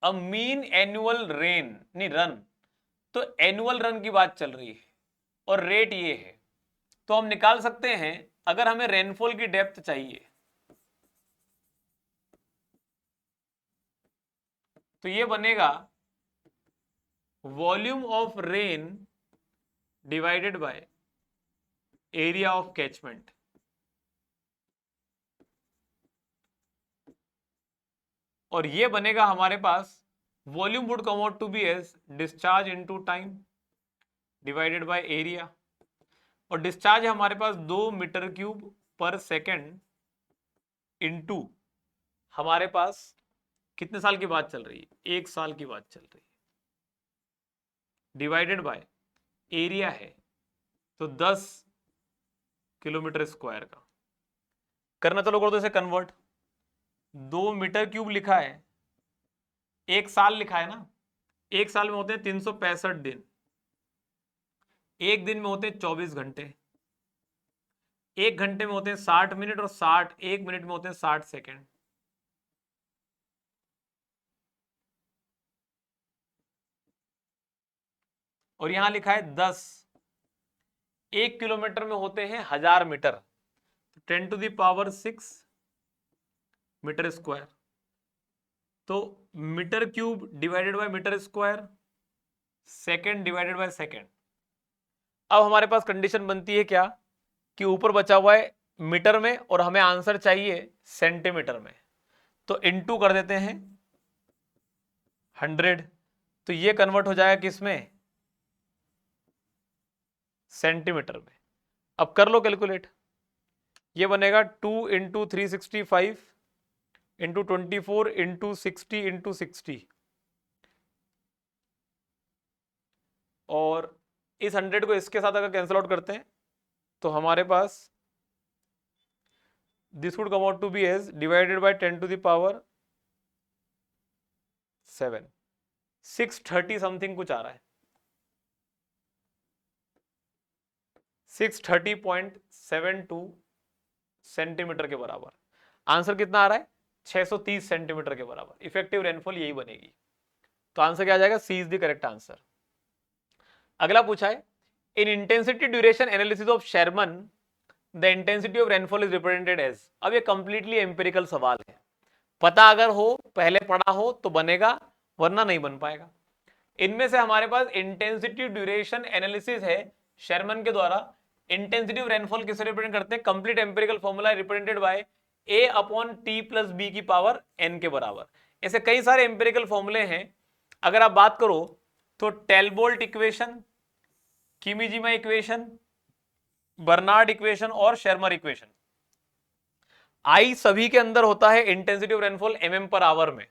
अ मीन एनुअल रेन नहीं रन, तो एनुअल रन की बात चल रही है और रेट ये है। तो हम निकाल सकते हैं, अगर हमें रेनफॉल की डेप्थ चाहिए तो ये बनेगा volume of rain divided by area of catchment. और ये बनेगा हमारे पास volume would come out to be as discharge into time divided by area. और डिस्चार्ज है हमारे पास 2 metre cube per second into हमारे पास कितने साल की बात चल रही है, 1 साल की बात चल रही है, डिवाइडेड बाय एरिया है तो 10 किलोमीटर स्क्वायर का। करना चलो कर दो इसे कन्वर्ट। 2 मीटर क्यूब लिखा है, 1 साल लिखा है ना, 1 साल में होते हैं 365 दिन, एक दिन में होते हैं 24 घंटे, 1 घंटे में होते हैं 60 मिनट और 1 मिनट में होते हैं 60 सेकेंड। और यहां लिखा है 10, 1 किलोमीटर में होते हैं 1000 मीटर, 10⁶ मीटर स्क्वायर। तो metre cube divided by metre square, second divided by second. अब हमारे पास कंडीशन बनती है क्या कि ऊपर बचा हुआ है मीटर में और हमें आंसर चाहिए सेंटीमीटर में, तो इनटू कर देते हैं 100, तो ये कन्वर्ट हो जाएगा किसमें, सेंटीमीटर में। अब कर लो कैलकुलेट, ये बनेगा 2 × 365 × 24 × 60 × 60, और इस 100 को इसके साथ अगर कैंसिल आउट करते हैं तो हमारे पास this would come out to be as divided by 10⁻⁷ 630 something कुछ आ रहा है, 630.72 सेंटीमीटर के बराबर। आंसर कितना आ रहा है, 630 सेंटीमीटर के बराबर। इफेक्टिव रेनफॉल यही बनेगी। तो आंसर क्या आ जाएगा, C is the correct answer. अगला पूछा है in intensity duration analysis of Sherman the intensity of rainfall is represented as. अब ये कंप्लीटली एम्पिरिकल सवाल है, पता अगर हो, पहले पढ़ा हो तो बनेगा, वरना नहीं बन पाएगा। इनमें से हमारे पास इंटेंसिटी ड्यूरेशन एनालिसिस है शेरमन के द्वारा। इंटेंसिटी ऑफ रेनफॉल किसे रिप्रेजेंट करते हैं, complete empirical formula represented by A/T+B की पावर n के बराबर। ऐसे कई सारे एम्पिरिकल फॉर्मूले हैं। अगर आप बात करो तो टेलबोल्ट इक्वेशन, किमीजीमा इक्वेशन, बर्नार्ड इक्वेशन और शेरमर इक्वेशन, आई सभी के अंदर होता है इंटेंसिटी ऑफ रेनफॉल mm/आवर में।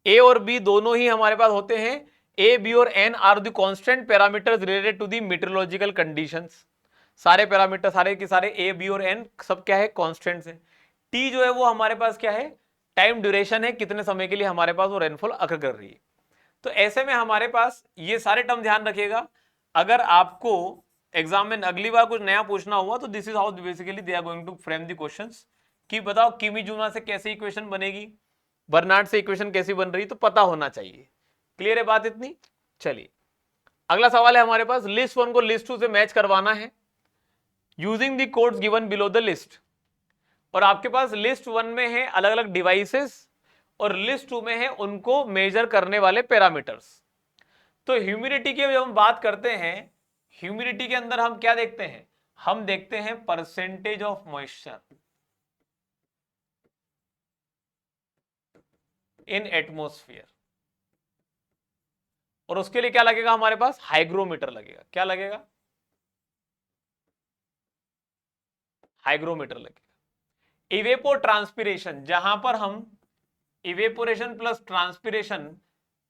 ए और बी दोनों ही हमारे पास होते हैं, ए बी और N are the constant parameters related to the meteorological conditions. सारे पैरामीटर सारे के सारे ए बी और एन सब क्या है, कांस्टेंट्स है। टी जो है वो हमारे पास क्या है, टाइम ड्यूरेशन है, कितने समय के लिए हमारे पास वो रेनफॉल अकर कर रही है। तो ऐसे में हमारे पास ये सारे टर्म ध्यान रखिएगा। अगर आपको एग्जाम में अगली बार कुछ नया पूछना हुआ तो this is how basically they are going to frame the questions, कि बताओ किमीजुमा से कैसे इक्वेशन बनेगी, बर्नार्ड से इक्वेशन कैसी बन रही, तो पता होना चाहिए। क्लियर है बात इतनी। चलिए अगला सवाल है हमारे पास, लिस्ट 1 को लिस्ट 2 से मैच करवाना है using the codes given below the list. और आपके पास लिस्ट 1 में है अलग अलग डिवाइसेस और लिस्ट 2 में है उनको मेजर करने वाले पैरामीटर्स। तो ह्यूमिडिटी की जब हम बात करते हैं, ह्यूमिडिटी के अंदर हम क्या देखते हैं, हम देखते हैं percentage of moisture in atmosphere. और उसके लिए क्या लगेगा हमारे पास, हाइग्रोमीटर लगेगा। क्या लगेगा, हाइग्रोमीटर लगेगा। इवेपो ट्रांसपिरेशन, जहां पर हम इवेपोरेशन प्लस ट्रांसपिरेशन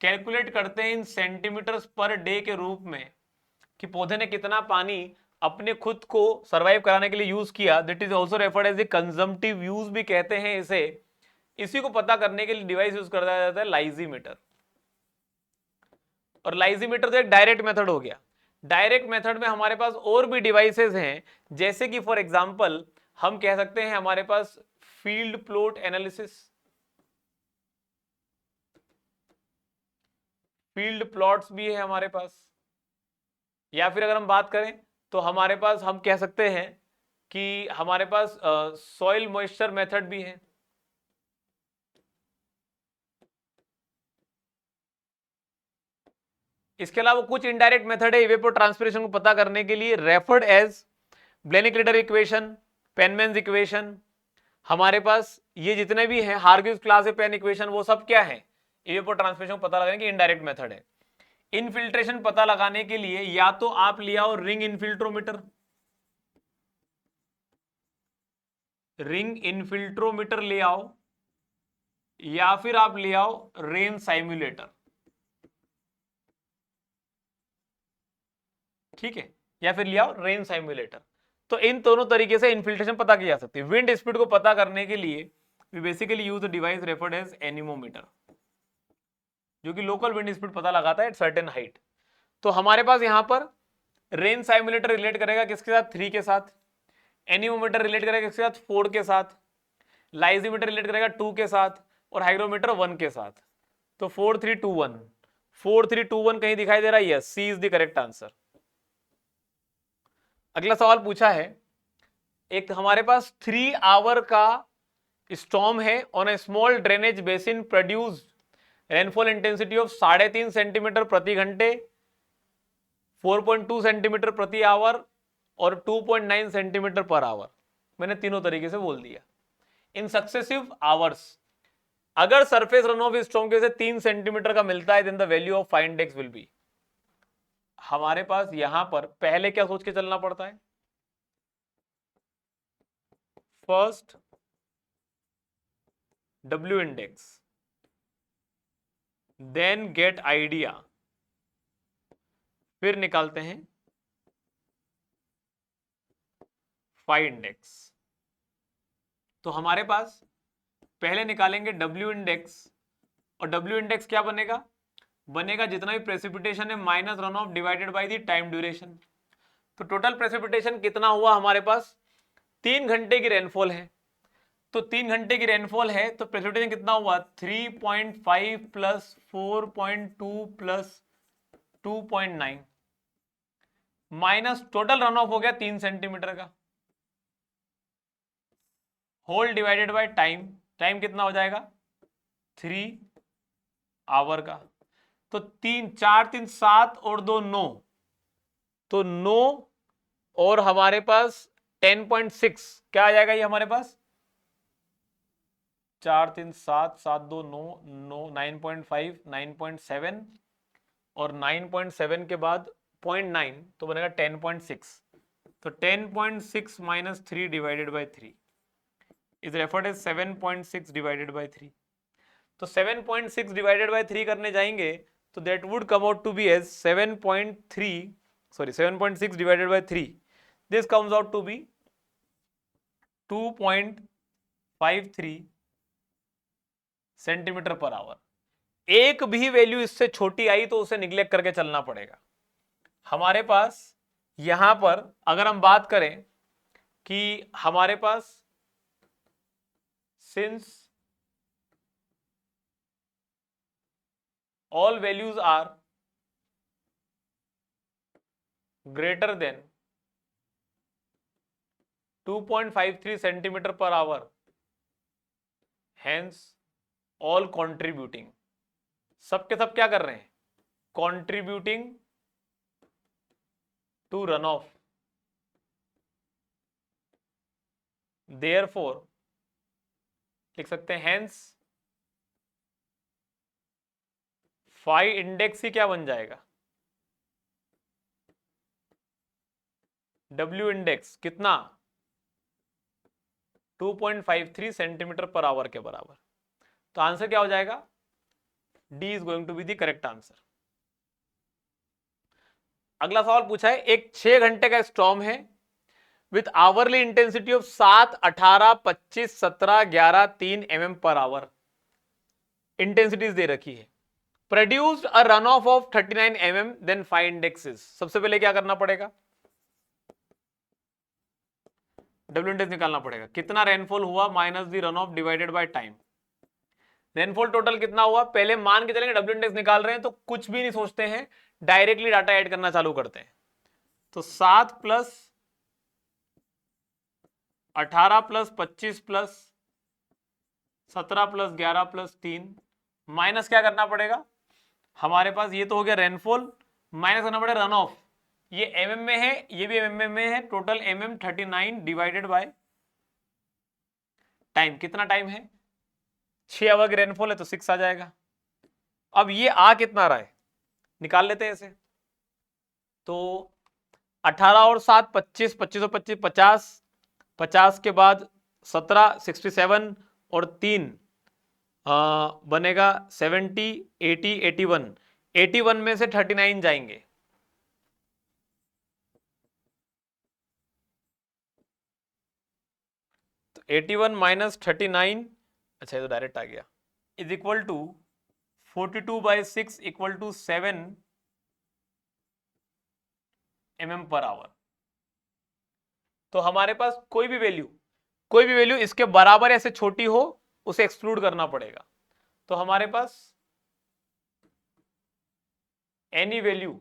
कैलकुलेट करते हैं इन सेंटीमीटर्स पर डे के रूप में कि पौधे ने कितना पानी अपने खुद को सरवाइव कराने के लिए यूज किया, that is also referred as a consumptive use भी कहते हैं इसे। इसी को पता करने के लिए डिवाइस यूज करता जाता है लाइजीमीटर। और लाइजीमीटर तो एक डायरेक्ट मेथड हो गया। डायरेक्ट मेथड में हमारे पास और भी डिवाइसेस हैं, जैसे कि फॉर एग्जांपल हम कह सकते हैं हमारे पास field plot analysis, field plots भी है हमारे पास। या फिर अगर हम बात करें तो हमारे पास हम कह सकते हैं कि हमारे पास सॉइल मॉइस्चर मेथड भी है। इसके अलावा कुछ इनडायरेक्ट मेथड है इवेपोट्रांसपिरेशन को पता करने के लिए, रेफर्ड एज ब्लेनिक-लीडर इक्वेशन, पेनमैन्स इक्वेशन। हमारे पास ये जितने भी हैं हार्ग्यूस क्लास पेन इक्वेशन, वो सब क्या है, इवेपोट्रांसपिरेशन को पता लगाने की इनडायरेक्ट मेथड है। इनफिल्ट्रेशन पता लगाने के लिए या तो आप ले आओ रिंग इनफिल्ट्रोमीटर, रिंग इनफिल्ट्रोमीटर ले आओ, या फिर आप ले आओ रेन साइमुलेटर, ठीक है, या फिर ले आओ रेन साइमुलेटर। तो इन दोनों तरीके से इनफिल्ट्रेशन पता की जा सकती है। विंड स्पीड को पता करने के लिए we basically use the device referred as anemometer, जो कि लोकल विंड स्पीड पता लगाता है एट सर्टेन हाइट। तो हमारे पास यहां पर रेन साइमुलेटर रिलेट करेगा किसके साथ, 3 के साथ, एनीमोमीटर रिलेट करेगा किसके साथ, 4 के साथ, लाइजीमीटर रिलेट करेगा 2 के साथ, और हाइग्रोमीटर 1 के साथ। तो 4 3 2 1, 4 3 2 1 कहीं दिखाई दे रहा है? Yes, C is the correct answer. अगला सवाल पूछा है, एक हमारे पास 3 आवर का स्टॉर्म है on a small drainage basin produced rainfall intensity of 3.5 centimetre प्रति घंटे, 4.2 सेंटीमीटर प्रति आवर और 2.9 सेंटीमीटर पर आवर। मैंने तीनों तरीके से बोल दिया। इन सक्सेसिव आवर्स अगर सरफेस रन ऑफ स्टॉर्म के से 3 सेंटीमीटर का मिलता है, then the value of phi index will be. हमारे पास यहां पर पहले क्या सोच के चलना पड़ता है, first W index, then get idea, फिर निकालते हैं फाई इंडेक्स। तो हमारे पास पहले निकालेंगे W इंडेक्स, और W इंडेक्स क्या बनेगा, बनेगा जितना भी प्रेसिपिटेशन है minus runoff divided by the time duration. तो टोटल प्रेसिपिटेशन कितना हुआ हमारे पास, 3 घंटे की रेनफॉल है, तो 3 घंटे की रेनफॉल है तो प्रेसिपिटेशन कितना हुआ, 3.5 plus 4.2 plus 2.9 minus total runoff हो गया 3 सेंटीमीटर का, whole divided by time, time कितना हो जाएगा 3 आवर का। तो 3 4 3 7 और 2 9, तो 9 और हमारे पास 10.6 क्या आ जाएगा, ये हमारे पास 4 3 7 7 2 9 9 9.5 9.7 और 9.7 के बाद 0.9 तो बनेगा 10.6। तो 10.6 minus 3 divided by 3 is referred as 7.6 divided by 3। तो 7.6 डिवाइडेड बाय 3 करने जाएंगे तो that would come out to be as 7.6 divided by 3, this comes out to be 2.53 centimetre per hour. एक भी वैल्यू इससे छोटी आई तो उसे निग्लेक्ट करके चलना पड़ेगा। हमारे पास यहां पर अगर हम बात करें कि हमारे पास since all values are greater than 2.53 centimeter per hour, hence all contributing, सब के सब क्या कर रहे हैं, contributing to runoff, therefore लिख सकते हैं hence फाई इंडेक्स ही क्या बन जाएगा, W इंडेक्स कितना 2.53 सेंटीमीटर पर आवर के बराबर। तो आंसर क्या हो जाएगा D is going to be the correct answer. अगला सवाल पूछा है, एक 6 घंटे का स्टॉर्म है with hourly intensity of 7, 18, 25, 17, 11, 3 mm per hour. Intensities दे रखी है। Produced a runoff 39 mm, then find indexes. सबसे पहले क्या करना पड़ेगा, डब्ल्यू इंडेक्स निकालना पड़ेगा। कितना रेनफॉल हुआ minus the run of divided by time. Rainfall total कितना हुआ, पहले मान के चलेंगे डब्ल्यू इंडेक्स निकाल रहे हैं तो कुछ भी नहीं सोचते हैं, डायरेक्टली डाटा ऐड करना चालू करते हैं। तो 7 plus 18 plus 25 plus 17 plus 11 plus 3 minus क्या करना पड़ेगा, हमारे पास ये तो हो गया रेनफॉल, माइनस करना पड़ेगा रन ऑफ। ये एमएम में है, ये भी एमएम में है, total MM 39 divided by time. कितना टाइम है, 6 आवर की रेनफॉल है तो 6 आ जाएगा। अब ये आ कितना रहा है निकाल लेते हैं इसे। तो 18 और 7 25, 25 और 25 50, 50 के बाद 17 67 और 3 बनेगा 70, 80, 81। 81 में से 39 जाएंगे, तो 81 माइनस 39, अच्छा ये तो डायरेक्ट आ गया, is equal to 42/6 equal to 7 mm per hour. तो हमारे पास कोई भी वैल्यू इसके बराबर या से छोटी हो उसे एक्सक्लूड करना पड़ेगा। तो हमारे पास any value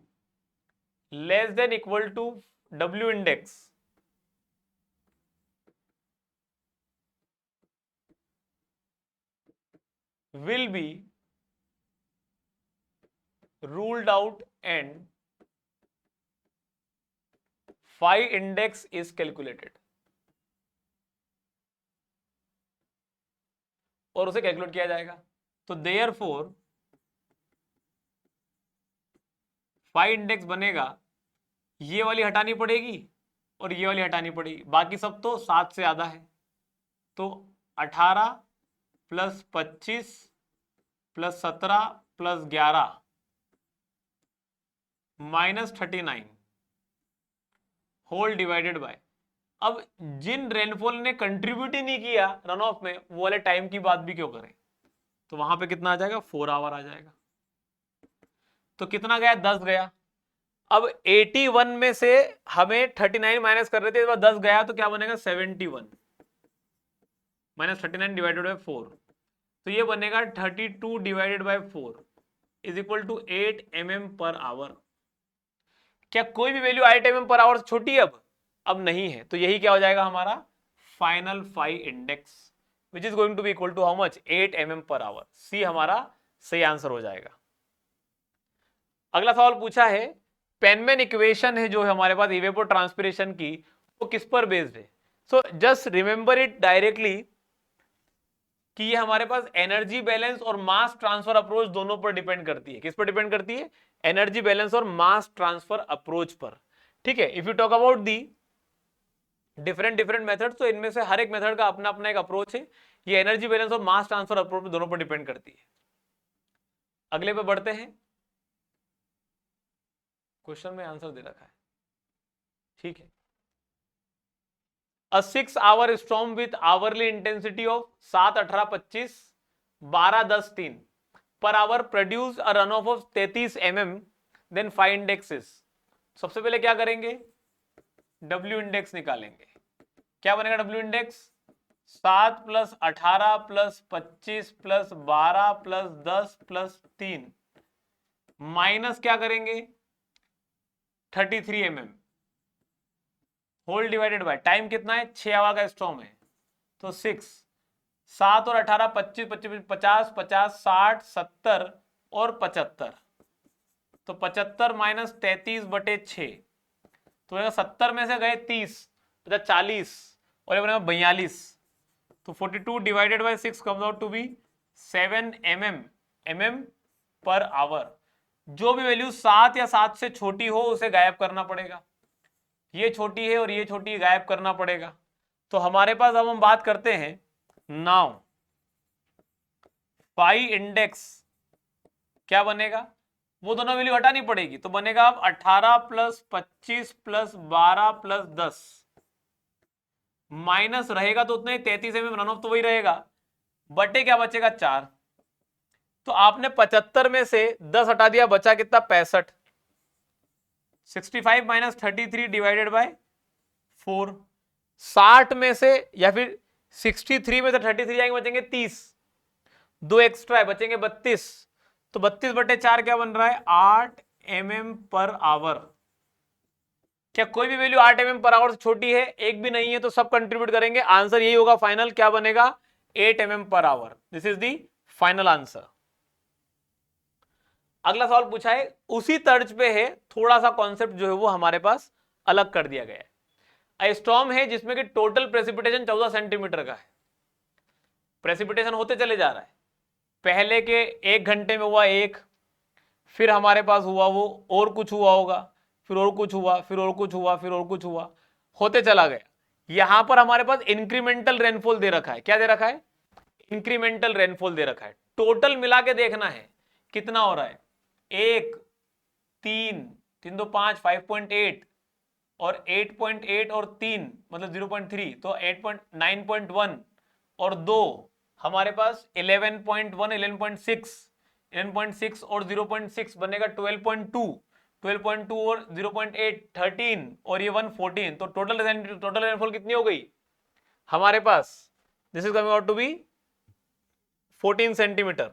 less than equal to W index will be ruled out and phi index is calculated। और उसे कैलकुलेट किया जाएगा। तो therefore phi इंडेक्स बनेगा, ये वाली हटानी पड़ेगी और ये वाली हटानी पड़ेगी, बाकी सब तो 7 से ज्यादा है। तो 18 plus 25 plus 17 plus 11 minus 39 whole divided by. अब जिन रेनफॉल ने कंट्रीब्यूट ही नहीं किया रन ऑफ में, वो वाले टाइम की बात भी क्यों करें, तो वहां पे कितना आ जाएगा, 4 आवर आ जाएगा। तो कितना गया, 10 गया। अब 81 में से हमें 39 माइनस कर रहे थे, 10 गया तो क्या बनेगा, 71 माइनस 39 डिवाइडेड बाय 4, तो ये बनेगा 32 divided by 4 is equal to 8 mm per hour. क्या कोई भी वैल्यू 8 mm पर आवर से छोटी है अब नहीं है, तो यही क्या हो जाएगा हमारा final phi index which is going to be equal to how much, 8 mm per hour. C हमारा सही आंसर हो जाएगा। अगला सवाल पूछा है, पेनमैन इक्वेशन है जो है हमारे पास इवेपोट्रांसपिरेशन की, वो किस पर बेस्ड है। So just remember it directly कि ये हमारे पास एनर्जी बैलेंस और मास ट्रांसफर अप्रोच दोनों पर डिपेंड करती है। किस पर डिपेंड करती है, एनर्जी बैलेंस और मास ट्रांसफर अप्रोच पर। ठीक है, if you talk about the different method, तो इनमें से हर एक मेथड का अपना अपना एक अप्रोच है। ये एनर्जी बैलेंस और मास ट्रांसफर अप्रोच दोनों पर डिपेंड करती है। अगले पे बढ़ते हैं, क्वेश्चन में आंसर दे रखा है, ठीक है। A 6 hour storm with hourly intensity of 7, 18, 25, 12, 10, 3 per hour produce a runoff of 33 mm, then find indexes। सबसे पहले क्या करेंगे, W इंडेक्स निकालेंगे। क्या बनेगा W index, 7 plus 18 plus 25 plus 12 plus 10 plus 3 minus क्या करेंगे 33 mm whole divided by time कितना है, 6 आवर का स्टॉर्म है, तो 6, 7 और 18 25 25 50 50 60 70 और 75, तो 75 माइनस 33/6, तो 70 में से गए 30, तो 40 और ये बनेगा 42, तो 42 divided by 6 comes out to be 7 mm per hour. जो भी वैल्यू 7 या 7 से छोटी हो उसे गायब करना पड़ेगा। ये छोटी है और ये छोटी, गायब करना पड़ेगा। तो हमारे पास अब हम बात करते हैं नाउ पाई इंडेक्स क्या बनेगा, वो दोनों वैल्यू हटानी पड़ेगी, तो बनेगा अब 18 प्लस 25 प्लस 12 प्लस 10, माइनस रहेगा तो उतना ही 33 में रन ऑफ तो वही रहेगा, बटे क्या बचेगा 4। तो आपने 75 में से 10 हटा दिया, बचा कितना 65, 65 माइनस 33 डिवाइडेड बाय 4। 60 में से या फिर 63 में से 33 जाएंगे, बचेंगे 30, दो एक्स्ट्रा है बचेंगे 32, तो 32 बटे 4 क्या बन रहा है 8 mm पर आवर। क्या कोई भी वैल्यू 8 mm पर आवर से छोटी है, एक भी नहीं है, तो सब कंट्रीब्यूट करेंगे, आंसर यही होगा फाइनल, क्या बनेगा 8 mm per our. This is the final answer. अगला सवाल पूछा है उसी तर्ज पे है, थोड़ा सा कॉन्सेप्ट जो है वो हमारे पास अलग कर दिया गया है। स्टॉर्म है जिसमें कि टोटल प्रेसिपिटेशन 14 सेंटीमीटर का है, प्रेसिपिटेशन होते चले जा रहा है, पहले के 1 घंटे में हुआ 1, फिर हमारे पास हुआ वो और कुछ हुआ होगा, फिर और कुछ हुआ, फिर और कुछ हुआ, फिर और कुछ हुआ, होते चला गया। यहां पर हमारे पास इंक्रीमेंटल रेनफॉल दे रखा है, क्या दे रखा है इंक्रीमेंटल रेनफॉल दे रखा है। टोटल मिला के देखना है कितना हो रहा है, 1 3 3 2 5 5.8 और 8.8 और 3 मतलब 0.3, तो 9.1 और 2 हमारे पास 11.1 11.6 11.6 और 0.6 बनेगा 12.2 12.2 और 0.8 13 और ये 1 14, तो टोटल रेनफॉल कितनी हो गई हमारे पास, this is coming out to be 14 centimetre.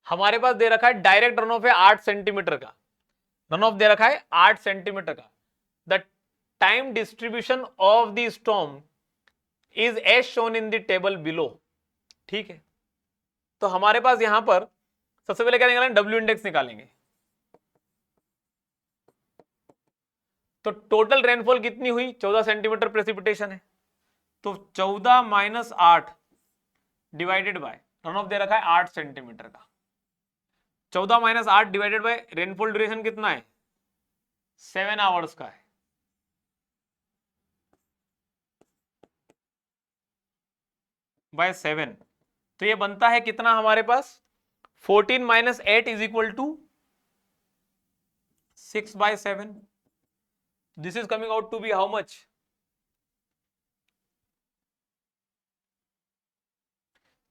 हमारे पास दे रखा है डायरेक्ट रन ऑफ है 8 सेंटीमीटर का, रन ऑफ दे रखा है 8 सेंटीमीटर का। The time distribution of the storm is as shown in the table below. ठीक है, तो हमारे पास यहां पर सबसे पहले क्या निकालेंगे, डब्ल्यू इंडेक्स निकालेंगे। तो टोटल रेनफॉल कितनी हुई 14 सेंटीमीटर प्रेसिपिटेशन है, तो 14 minus 8 divided by runoff दे रखा है 8 सेंटीमीटर का, 14 minus 8 divided by rainfall duration कितना है 7 आवर्स का है, बाय 7, तो ये बनता है कितना हमारे पास 14 minus 8 is equal to 6/7। This is coming out to be how much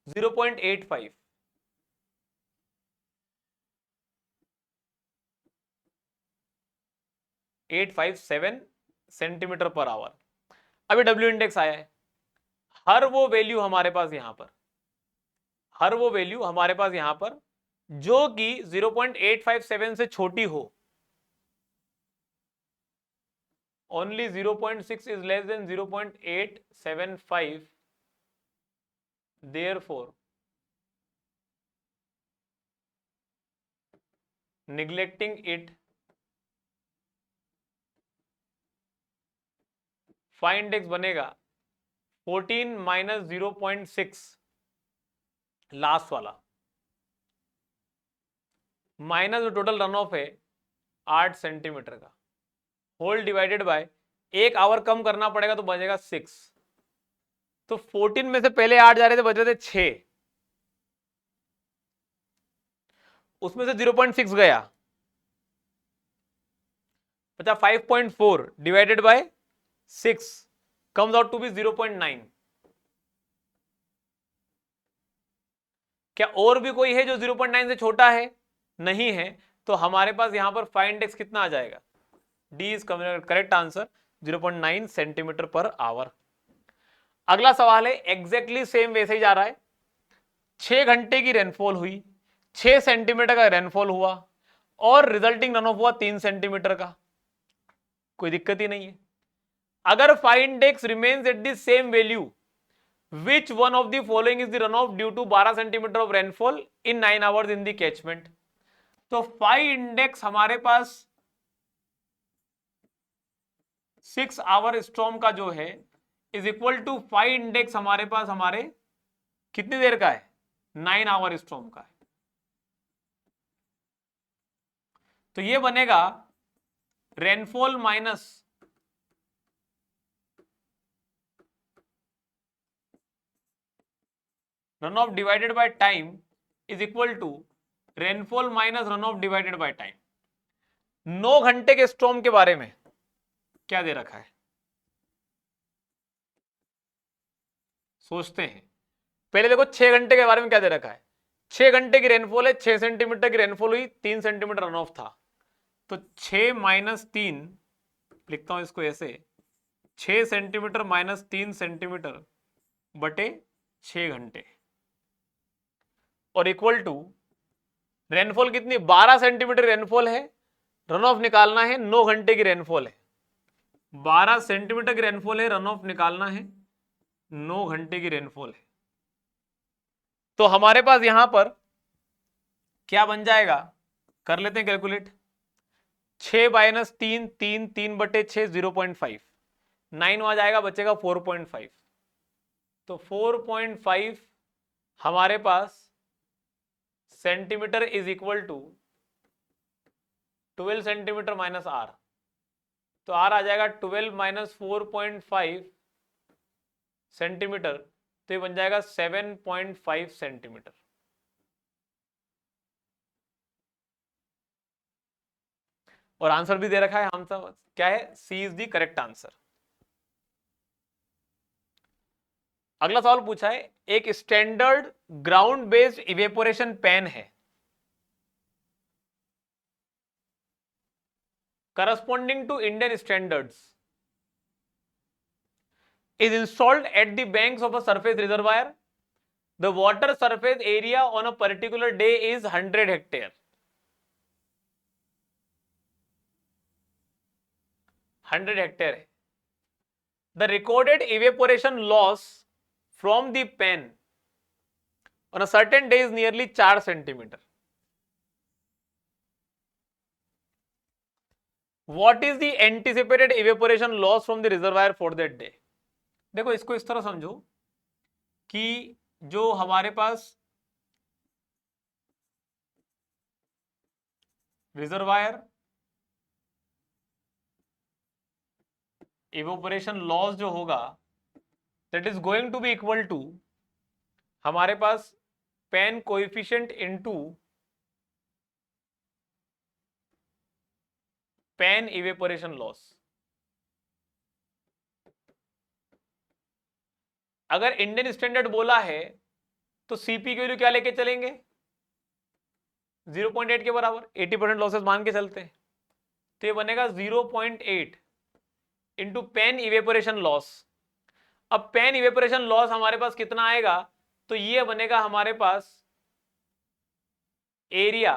0.85, 857 centimetre per hour. अभी डब्ल्यू इंडेक्स आया है, हर वो वैल्यू हमारे पास यहां पर, हर वो वैल्यू हमारे पास यहां पर जो कि 0.857 से छोटी हो, only 0.6 is less than 0.875, therefore neglecting it, five index बनेगा 14 माइनस 0.6 लास्ट वाला, माइनस जो टोटल रन ऑफ है 8 सेंटीमीटर का, होल डिवाइडेड बाय 1 आवर कम करना पड़ेगा तो बचेगा 6, तो 14 में से पहले 8 जा रहे थे, बच रहे थे 6, उसमें से 0.6 गया, बचा 5.4 divided by 6 comes out to be 0.9। क्या और भी कोई है जो 0.9 से छोटा है, नहीं है, तो हमारे पास यहां पर फाइव इंडेक्स कितना आ जाएगा, D is correct answer 0.9 centimetre per our. अगला सवाल है एग्जैक्टली सेम वैसे ही जा रहा है, 6 घंटे की रेनफॉल हुई, 6 सेंटीमीटर का रेनफॉल हुआ और रिजल्टिंग रन ऑफ हुआ 3 सेंटीमीटर का, कोई दिक्कत ही नहीं है। अगर five index remains at the same value, which one of the following is the runoff due to 12 centimetre of rainfall in 9 hours in the catchment. तो फाइव इंडेक्स हमारे पास 6 आवर स्टॉर्म का जो है is equal to phi index हमारे पास हमारे कितनी देर का है 9 आवर स्टॉर्म का है, तो ये बनेगा rainfall minus runoff divided by time is equal to rainfall minus runoff divided by time. 9 घंटे के स्टॉर्म के बारे में क्या दे रखा है, सोचते हैं। पहले देखो 6 घंटे के बारे में क्या दे रखा है। 6 घंटे की रेनफॉल है, 6 सेंटीमीटर की रेनफॉल हुई, 3 सेंटीमीटर रन ऑफ था। तो 6 माइनस 3, लिखता हूं इसको ऐसे, 6 सेंटीमीटर माइनस 3 सेंटीमीटर बटे 6 घंटे और इक्वल टू रेनफॉल कितनी, 12 सेंटीमीटर रेनफॉल है, रन ऑफ निकालना है, 9 घंटे की रेनफॉल है। 12 सेंटीमीटर की रेनफॉल है, रन ऑफ निकालना है, 9 घंटे की रेनफॉल है। तो हमारे पास यहां पर क्या बन जाएगा, कर लेते हैं कैलकुलेट। 6 माइनस 3, 3 बटे 6 0.5, 9 आ जाएगा, बचेगा 4.5। तो 4.5 हमारे पास centimetre is equal to 12 centimetre minus R. तो आर आ जाएगा 12 माइनस 4.5 सेंटीमीटर, तो ये बन जाएगा 7.5 सेंटीमीटर। और आंसर भी दे रखा है, हम सब क्या है, C is the correct answer. अगला सवाल पूछा है, एक standard ground based evaporation pan है, corresponding to Indian standards, is installed at the banks of a surface reservoir. The water surface area on a particular day is 100 hectare. 100 hectare है। The recorded evaporation loss from the pan on a certain day is nearly 4 centimetre. What is the anticipated evaporation loss from the reservoir for that day? देखो इसको इस तरह समझो कि जो हमारे पास reservoir evaporation loss जो होगा that is going to be equal to हमारे पास pan coefficient into pan evaporation loss. अगर इंडियन स्टैंडर्ड बोला है तो सीपी की वैल्यू क्या लेके चलेंगे, 0.8 के बराबर, 80% लॉसेस मान के चलते हैं। तो ये बनेगा 0.8 इंटू पैन इवेपोरेशन लॉस। अब पैन इवेपोरेशन लॉस हमारे पास कितना आएगा, तो ये बनेगा हमारे पास एरिया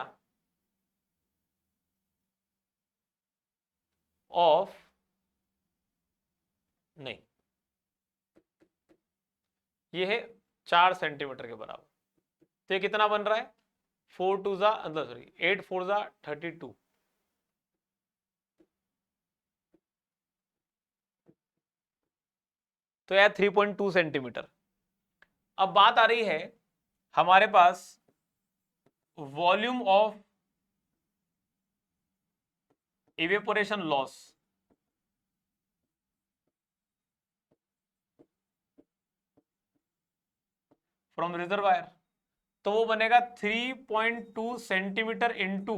ऑफ, नहीं ये है 4 सेंटीमीटर के बराबर। तो ये कितना बन रहा है, 4 2 जा सॉरी 8 4 जा 32, तो यार 3.2 सेंटीमीटर। अब बात आ रही है हमारे पास volume of evaporation loss. From reservoir, तो वो बनेगा 3.2 सेंटीमीटर इंटू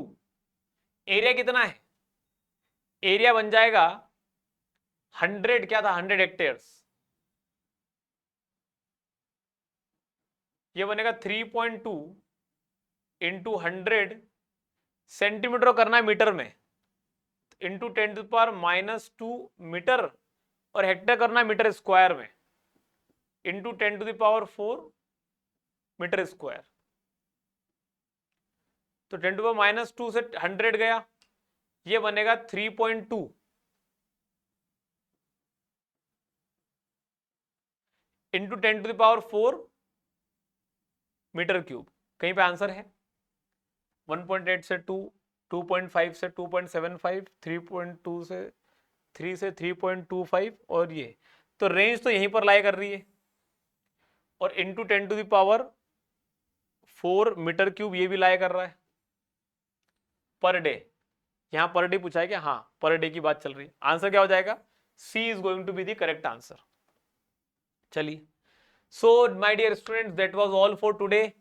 एरिया कितना है, एरिया बन जाएगा 100, क्या था 100 हेक्टेयर्स, ये बनेगा 3.2 इंटू 100 सेंटीमीटर करना है मीटर में, इंटू 10⁻⁻² मीटर, और हेक्टेयर करना है मीटर स्क्वायर में, इंटू 10⁻⁴ मीटर स्क्वायर। तो 10⁻⁻² से 100 गया, ये बनेगा 3.2 इंटू 10⁻⁴ मीटर क्यूब। कहीं पे आंसर है 1.8 से 2, 2.5 से 2.75, 3.2 से 3 से 3.25, और ये तो रेंज तो यहीं पर लाई कर रही है, और इंटू 10⁻⁴ मीटर क्यूब ये भी लाई कर रहा है पर डे। यहां पर डे पूछा है कि हाँ पर डे की बात चल रही है। आंसर क्या हो जाएगा, C is going to be the correct answer. चलिए so my dear students, that was all for today.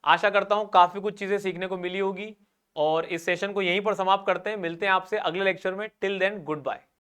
आशा करता हूं काफी कुछ चीजें सीखने को मिली होगी और इस सेशन को यहीं पर समाप्त करते हैं। मिलते हैं आपसे अगले लेक्चर में। Till then good bye.